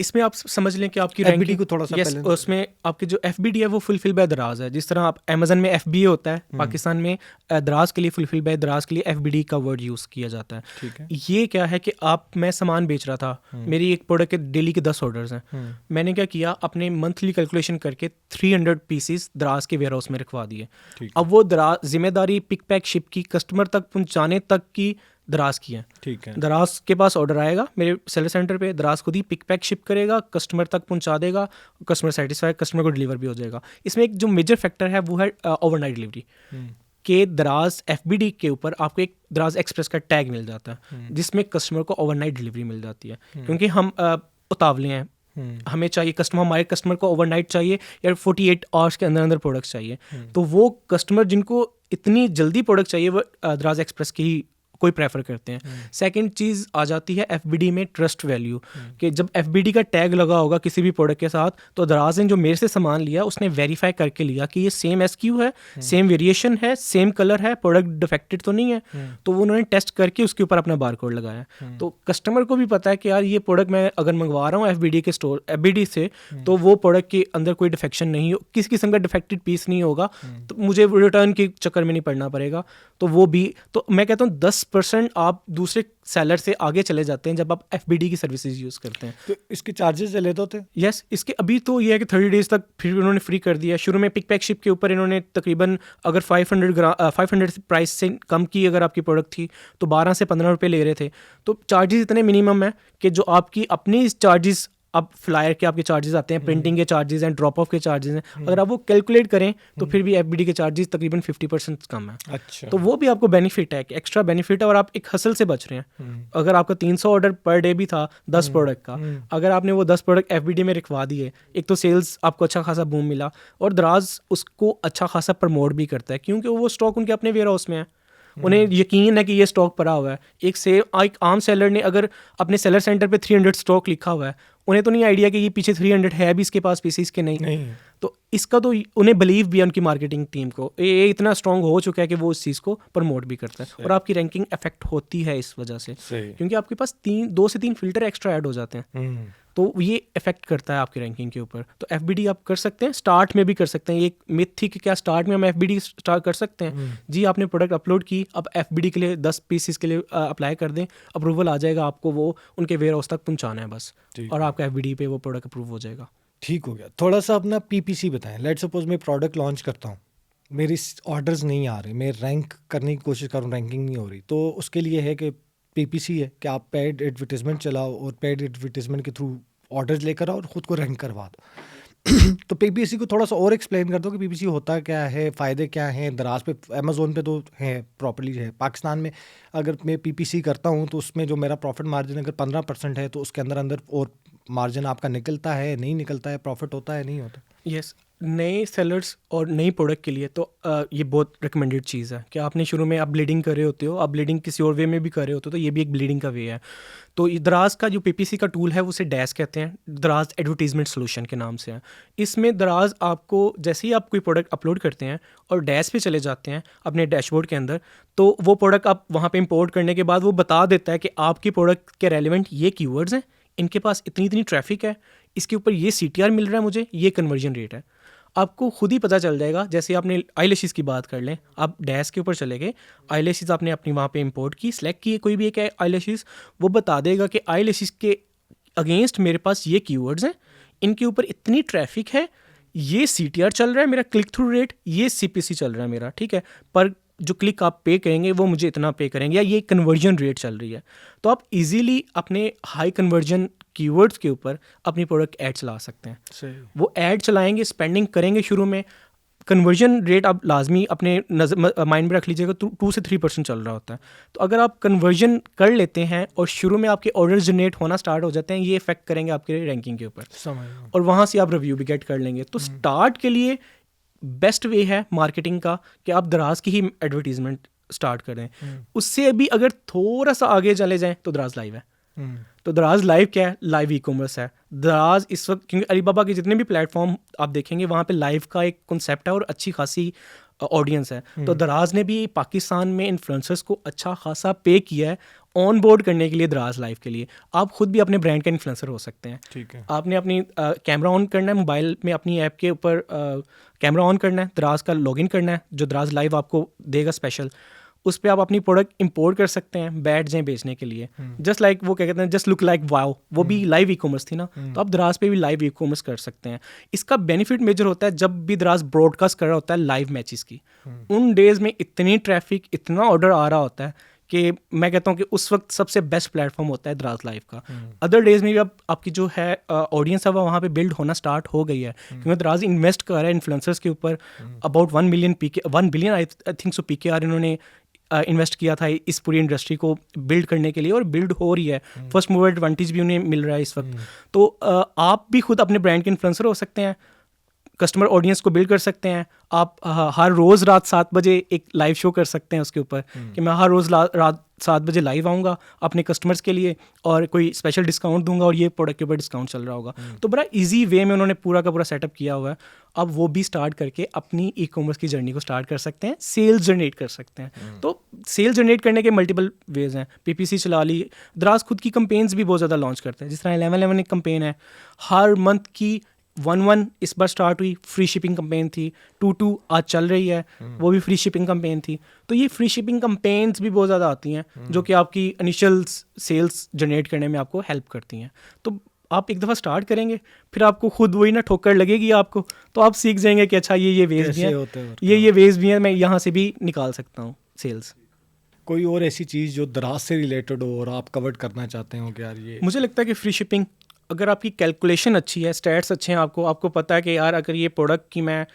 [SPEAKER 2] इसमें आप समझ लें कि आपकी
[SPEAKER 1] FBD
[SPEAKER 2] रैंकिंग
[SPEAKER 1] को थोड़ा सा
[SPEAKER 2] यस,
[SPEAKER 1] पहले
[SPEAKER 2] उसमें आपकी जो FBD है वो फुलफिल बाय दराज है। जिस तरह आप अमेजन में FBA होता है, पाकिस्तान में दराज के लिए फुलफिल बाय दराज के लिए FBD का वर्ड यूज़ किया जाता है।
[SPEAKER 1] ठीक है।
[SPEAKER 2] ये क्या है कि मैं सामान बेच रहा था, मेरी एक प्रोडक्ट के डेली के 10 ऑर्डर्स हैं, मैंने क्या किया, अपने मंथली कैलकुलेशन करके 300 पीसीस दराज के वेयर हाउस में रखवा दिए। अब वो दराज जिम्मेदारी पिक पैक शिप की कस्टमर तक पहुँचाने तक की दराज की है।
[SPEAKER 1] ठीक है।
[SPEAKER 2] दराज के पास ऑर्डर आएगा मेरे सेलर सेंटर पे, दराज खुद ही पिक पैक शिप करेगा, कस्टमर तक पहुंचा देगा, कस्टमर सेटिस्फाई, कस्टमर को डिलीवर भी हो जाएगा। इसमें एक जो मेजर फैक्टर है वो है ओवरनाइट डिलीवरी के दराज FBD के ऊपर आपको एक दराज एक्सप्रेस का टैग मिल जाता है, जिसमें कस्टमर को ओवरनाइट डिलीवरी मिल जाती है। क्योंकि हम उतावले हैं, हमें चाहिए हमारे कस्टमर को ओवरनाइट चाहिए या 48 आवर्स के अंदर अंदर प्रोडक्ट चाहिए, तो वो कस्टमर जिनको इतनी जल्दी प्रोडक्ट चाहिए वो दराज एक्सप्रेस की ही कोई प्रेफर करते हैं। सेकंड चीज़ आ जाती है FBD में ट्रस्ट वैल्यू, कि जब FBD का टैग लगा होगा किसी भी प्रोडक्ट के साथ, तो दराज ने जो मेरे से सामान लिया उसने वेरीफाई करके लिया कि ये सेम SKU है, सेम वेरिएशन है, सेम कलर है, प्रोडक्ट डिफेक्टेड तो नहीं है, तो वो उन्होंने टेस्ट करके उसके ऊपर अपना बारकोड लगाया। तो कस्टमर को भी पता है कि यार ये प्रोडक्ट मैं अगर मंगवा रहा हूँ FBD से, तो वो प्रोडक्ट के अंदर कोई डिफेक्शन नहीं हो, किस किस्म का डिफेक्टेड पीस नहीं होगा, तो मुझे रिटर्न के चक्कर में नहीं पड़ना पड़ेगा। तो वो भी, तो मैं कहता हूँ 10% आप दूसरे सेलर से आगे चले जाते हैं जब आप FBD की सर्विसेज यूज़ करते हैं।
[SPEAKER 1] तो इसके चार्जेस लेते होते?
[SPEAKER 2] यस, इसके अभी तो ये है कि 30 डेज तक फिर उन्होंने फ्री कर दिया। शुरू में पिक पैक शिप के ऊपर इन्होंने तकरीबन अगर 500 प्राइस से कम की अगर आपकी प्रोडक्ट थी तो 12 से 15 रुपये ले रहे थे। तो चार्जेस इतने मिनिमम है कि जो आपकी अपनी चार्जेस, अब फ्लायर के आपके चार्जेस आते हैं, प्रिंटिंग के चार्जेस हैं, ड्रॉप ऑफ के चार्जेस हैं, अगर आप वो कैलकुलेट करें तो फिर भी FBD के चार्जेस तकरीबन 50% कम है।
[SPEAKER 1] अच्छा।
[SPEAKER 2] तो वो भी आपको बेनिफिट है, कि एक्स्ट्रा बेनिफिट है, और आप एक हसल से बच रहे हैं। अगर आपका 300 ऑर्डर पर डे भी था 10 प्रोडक्ट का, अगर आपने वो 10 प्रोडक्ट FBD में रखवा दिए, एक तो सेल्स आपको अच्छा खासा बूम मिला, और दराज उसको अच्छा खासा प्रमोट भी करता है, क्योंकि वो स्टॉक उनके अपने वेयर हाउस में है, उन्हें यकीन है कि ये स्टॉक पड़ा हुआ है। एक आम सेलर ने अगर अपने सेलर सेंटर पे 300 स्टॉक लिखा हुआ है, उन्हें तो नहीं आइडिया कि ये पीछे 300 है भी इसके पास पीसीस के नहीं। तो इसका तो उन्हें बिलीव भी है उनकी मार्केटिंग टीम को, ये इतना स्ट्रांग हो चुका है कि वो उस चीज़ को प्रमोट भी करता है, और आपकी रैंकिंग इफेक्ट होती है इस वजह से, क्योंकि आपके पास 2 से 3 फिल्टर एक्स्ट्रा ऐड हो जाते हैं, तो ये इफेक्ट करता है आपकी रैंकिंग के ऊपर। तो FBD आप कर सकते हैं, स्टार्ट में भी कर सकते हैं। ये एक मिथ थी कि क्या स्टार्ट में हम FBD स्टार्ट कर सकते हैं? जी, आपने प्रोडक्ट अपलोड की, अब FBD के लिए 10 पीसेस के लिए अप्लाई कर दें, अप्रूवल आ जाएगा, आपको वो उनके वेयर हाउस तक पहुंचाना है बस, और आपका FBD पे वो प्रोडक्ट अप्रूव हो जाएगा।
[SPEAKER 1] ठीक हो गया। थोड़ा सा अपना PPC बताएं। लेट सपोज मैं प्रोडक्ट लॉन्च करता हूँ, मेरी ऑर्डर्स नहीं आ रहे, मैं रैंक करने की कोशिश कर रहा हूँ, रैंकिंग नहीं हो रही, तो उसके लिए है कि PPC है कि आप पेड एडवर्टीजमेंट चलाओ और पेड एडवर्टीजमेंट के थ्रू ऑर्डर्स लेकर आओ और ख़ुद को रैंक करवा दो। तो पीपीसी को थोड़ा सा और एक्सप्लेन कर दो कि पीपीसी होता क्या है, फ़ायदे क्या हैं। दराज पे, अमेज़ोन पे तो है, प्रॉपर्ली है। पाकिस्तान में अगर मैं पीपीसी करता हूँ तो उसमें जो मेरा प्रॉफिट मार्जिन अगर 15% है तो उसके अंदर अंदर और मार्जिन आपका निकलता है, नहीं निकलता है, प्रॉफिट होता है, नहीं होता?
[SPEAKER 2] यस, नए सेलर्स और नई प्रोडक्ट के लिए तो ये बहुत रिकमेंडेड चीज़ है कि आपने शुरू में आप ब्लीडिंग कर रहे होते हो, आप ब्लीडिंग किसी और वे में भी कर रहे होते हो, तो ये भी एक ब्लीडिंग का वे है। तो ये दराज का जो पीपीसी का टूल है वो उसे डैश कहते हैं, दराज एडवर्टीजमेंट सोल्यूशन के नाम से है। इसमें दराज आपको जैसे ही आप कोई प्रोडक्ट अपलोड करते हैं और डैश पे चले जाते हैं अपने डैशबोर्ड के अंदर, तो वो प्रोडक्ट आप वहाँ पे इंपोर्ट करने के बाद वो बता देता है कि आपकी प्रोडक्ट के रेलिवेंट ये कीवर्ड्स हैं, इनके पास इतनी इतनी ट्रैफिक है, इसके ऊपर ये CTR मिल रहा है मुझे, ये कन्वर्जन रेट है। आपको खुद ही पता चल जाएगा। जैसे आपने आईलैशेस की बात कर लें, आप डैश के ऊपर चले गए, आईलैशेस आपने अपनी वहाँ पे इंपोर्ट की, सेलेक्ट की कोई भी एक आईलैशेस, वो बता देगा कि आईलैशेस के अगेंस्ट मेरे पास ये कीवर्ड्स हैं, इनके ऊपर इतनी ट्रैफिक है, ये CTR चल रहा है मेरा, क्लिक थ्रू रेट, ये CPC चल रहा है मेरा, ठीक है, पर जो क्लिक आप पे करेंगे वो मुझे इतना पे करेंगे, या ये कन्वर्जन रेट चल रही है। तो आप इजीली अपने हाई कन्वर्जन कीवर्ड्स के ऊपर अपनी प्रोडक्ट ऐड चला सकते हैं।
[SPEAKER 1] सही।
[SPEAKER 2] वो ऐड चलाएंगे, स्पेंडिंग करेंगे शुरू में, कन्वर्जन रेट आप लाजमी अपने माइंड में रख लीजिएगा, 2 से 3% चल रहा होता है। तो अगर आप कन्वर्जन कर लेते हैं और शुरू में आपके ऑर्डर जनरेट होना स्टार्ट हो जाते हैं, ये इफेक्ट करेंगे आपके रैंकिंग के ऊपर,
[SPEAKER 1] समझ गया।
[SPEAKER 2] और वहाँ से आप रिव्यू भी गेट कर लेंगे। तो स्टार्ट के लिए बेस्ट वे है मार्केटिंग का कि आप दराज की ही एडवर्टीजमेंट स्टार्ट करें। उससे अभी अगर थोड़ा सा आगे चले जाएं तो दराज लाइव है। तो दराज लाइव क्या है? लाइव ई कॉमर्स है दराज इस वक्त, क्योंकि अलीबाबा के जितने भी प्लेटफॉर्म आप देखेंगे वहाँ पे लाइव का एक कॉन्सेप्ट है और अच्छी खासी ऑडियंस है। तो दराज ने भी पाकिस्तान में इन्फ्लुएंसर्स को अच्छा खासा पे किया है ऑन बोर्ड करने के लिए दराज लाइव के लिए। आप खुद भी अपने ब्रांड का इन्फ्लुएंसर हो सकते हैं।
[SPEAKER 1] ठीक है।
[SPEAKER 2] आपने अपनी कैमरा ऑन करना है, मोबाइल में अपनी ऐप के ऊपर कैमरा ऑन करना है, दराज का लॉगिन करना है जो दराज लाइव आपको देगा स्पेशल, उस पर आप अपनी प्रोडक्ट इंपोर्ट कर सकते हैं बैठ जाएं बेचने के लिए। जस्ट लाइक वो क्या कहते हैं, जस्ट लुक लाइक वाओ, वो भी लाइव ई कॉमर्स थी ना, तो आप दराज पे भी लाइव ई कॉमर्स कर सकते हैं। इसका बेनिफिट मेजर होता है जब भी दराज ब्रॉडकास्ट कर रहा होता है लाइव मैचेस की, उन डेज में इतनी ट्रैफिक, इतना ऑर्डर आ रहा होता है कि मैं कहता हूँ कि उस वक्त सबसे बेस्ट प्लेटफॉर्म होता है दराज लाइव का। अदर डेज में भी अब आपकी जो है ऑडियंस है वो वहाँ पे बिल्ड होना स्टार्ट हो गई है, क्योंकि दराज इन्वेस्ट कर रहा है इन्फ्लुएंसर्स के ऊपर। About 1 billion I think so PKR इन्होंने इन्वेस्ट किया था इस पूरी इंडस्ट्री को बिल्ड करने के लिए, और बिल्ड हो रही है। फर्स्ट मूवर एडवांटेज भी उन्हें मिल रहा है इस वक्त। तो आप भी खुद अपने ब्रांड के इन्फ्लुएंसर हो सकते हैं, कस्टमर ऑडियंस को बिल्ड कर सकते हैं। आप हर रोज़ रात 7 बजे एक लाइव शो कर सकते हैं उसके ऊपर कि मैं हर रोज़ रात 7 बजे लाइव आऊँगा अपने कस्टमर्स के लिए और कोई स्पेशल डिस्काउंट दूंगा और ये प्रोडक्ट के ऊपर डिस्काउंट चल रहा होगा। तो बड़ा इजी वे में उन्होंने पूरा का पूरा सेटअप किया हुआ है। अब वो भी स्टार्ट करके अपनी ई कॉमर्स की जर्नी को स्टार्ट कर सकते हैं, सेल्स जनरेट कर सकते हैं। तो सेल्स जनरेट करने के मल्टीपल वेज हैं। PPC चला ली, दराज खुद की कंपेन्स भी बहुत ज़्यादा लॉन्च करते हैं, जिस तरह 11/11 एक कंपेन है, हर मंथ की 1/1 इस बार स्टार्ट हुई, फ्री शिपिंग कंपेन थी। 2/2 आज चल रही है, वो भी फ्री शिपिंग कंपेन थी। तो ये फ्री शिपिंग कंपेन्स भी बहुत ज़्यादा आती हैं जो कि आपकी इनिशियल सेल्स जनरेट करने में आपको हेल्प करती हैं। तो आप एक दफ़ा स्टार्ट करेंगे, फिर आपको खुद वही ना ठोकर लगेगी आपको, तो आप सीख जाएंगे कि अच्छा ये वेज भी हैं, ये वेज भी हैं, मैं यहाँ से भी निकाल सकता हूँ सेल्स।
[SPEAKER 1] कोई और ऐसी चीज़ जो दराज से रिलेटेड हो और आप कवर करना चाहते हो कि यार ये?
[SPEAKER 2] मुझे लगता है कि फ्री शिपिंग, अगर आपकी कैलकुलेशन अच्छी है, स्टैट्स अच्छे हैं, आपको पता है कि यार अगर ये प्रोडक्ट की मैं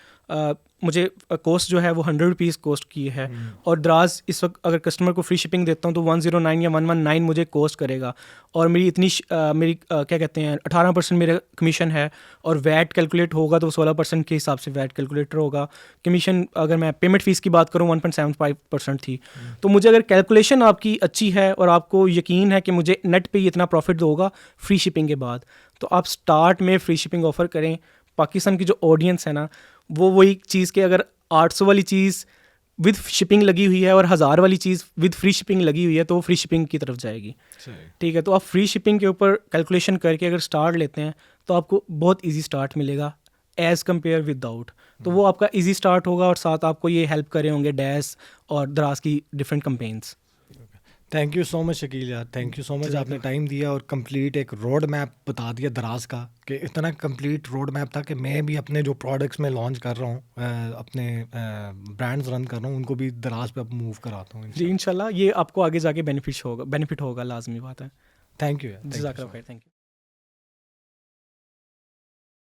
[SPEAKER 2] मुझे कॉस्ट जो है वो 100 रुपीज़ कॉस्ट की है, और दराज इस वक्त अगर कस्टमर को फ्री शिपिंग देता हूँ तो 109 या 119 मुझे कॉस्ट करेगा, और मेरी इतनी मेरी क्या कहते हैं 18% मेरा कमीशन है, और वैट कैलकुलेट होगा तो 16% के हिसाब से वैट कैलकुलेटर होगा। कमीशन अगर मैं पेमेंट फ़ीस की बात करूँ 1.75% थी। तो मुझे अगर कैलकुलेशन आपकी अच्छी है और आपको यकीन है कि मुझे नेट पे ही इतना प्रॉफिट होगा फ्री शिपिंग के बाद, तो आप स्टार्ट में फ्री शिपिंग ऑफ़र करें। पाकिस्तान की जो ऑडियंस है ना, वो वही चीज़ के अगर 800 वाली चीज़ विद शिपिंग लगी हुई है और 1000 वाली चीज़ विद फ्री शिपिंग लगी हुई है तो वो फ्री शिपिंग की तरफ जाएगी। ठीक है, तो आप फ्री शिपिंग के ऊपर कैलकुलेशन करके अगर स्टार्ट लेते हैं तो आपको बहुत इजी स्टार्ट मिलेगा एज़ कम्पेयर विदाउट। तो वो आपका इजी स्टार्ट होगा, और साथ आपको ये हेल्प करे होंगे डैश और दराज की different companies.
[SPEAKER 1] Thank you so much Shakeel यार, थैंक यू सो मच, आपने टाइम दिया और कंप्लीट एक रोड मैप बता दिया दराज का, कि इतना कंप्लीट रोड मैप था कि मैं भी अपने जो प्रोडक्ट्स में लॉन्च कर रहा हूँ, अपने ब्रांड्स रन कर रहा हूँ, उनको भी दराज पे अब मूव कराता हूँ
[SPEAKER 2] जी इंशाल्लाह। ये आपको आगे जाके बेनिफिट होगा लाजमी बात है।
[SPEAKER 1] थैंक यू यार,
[SPEAKER 2] जज़ाकल्लाह खैर, थैंक यू।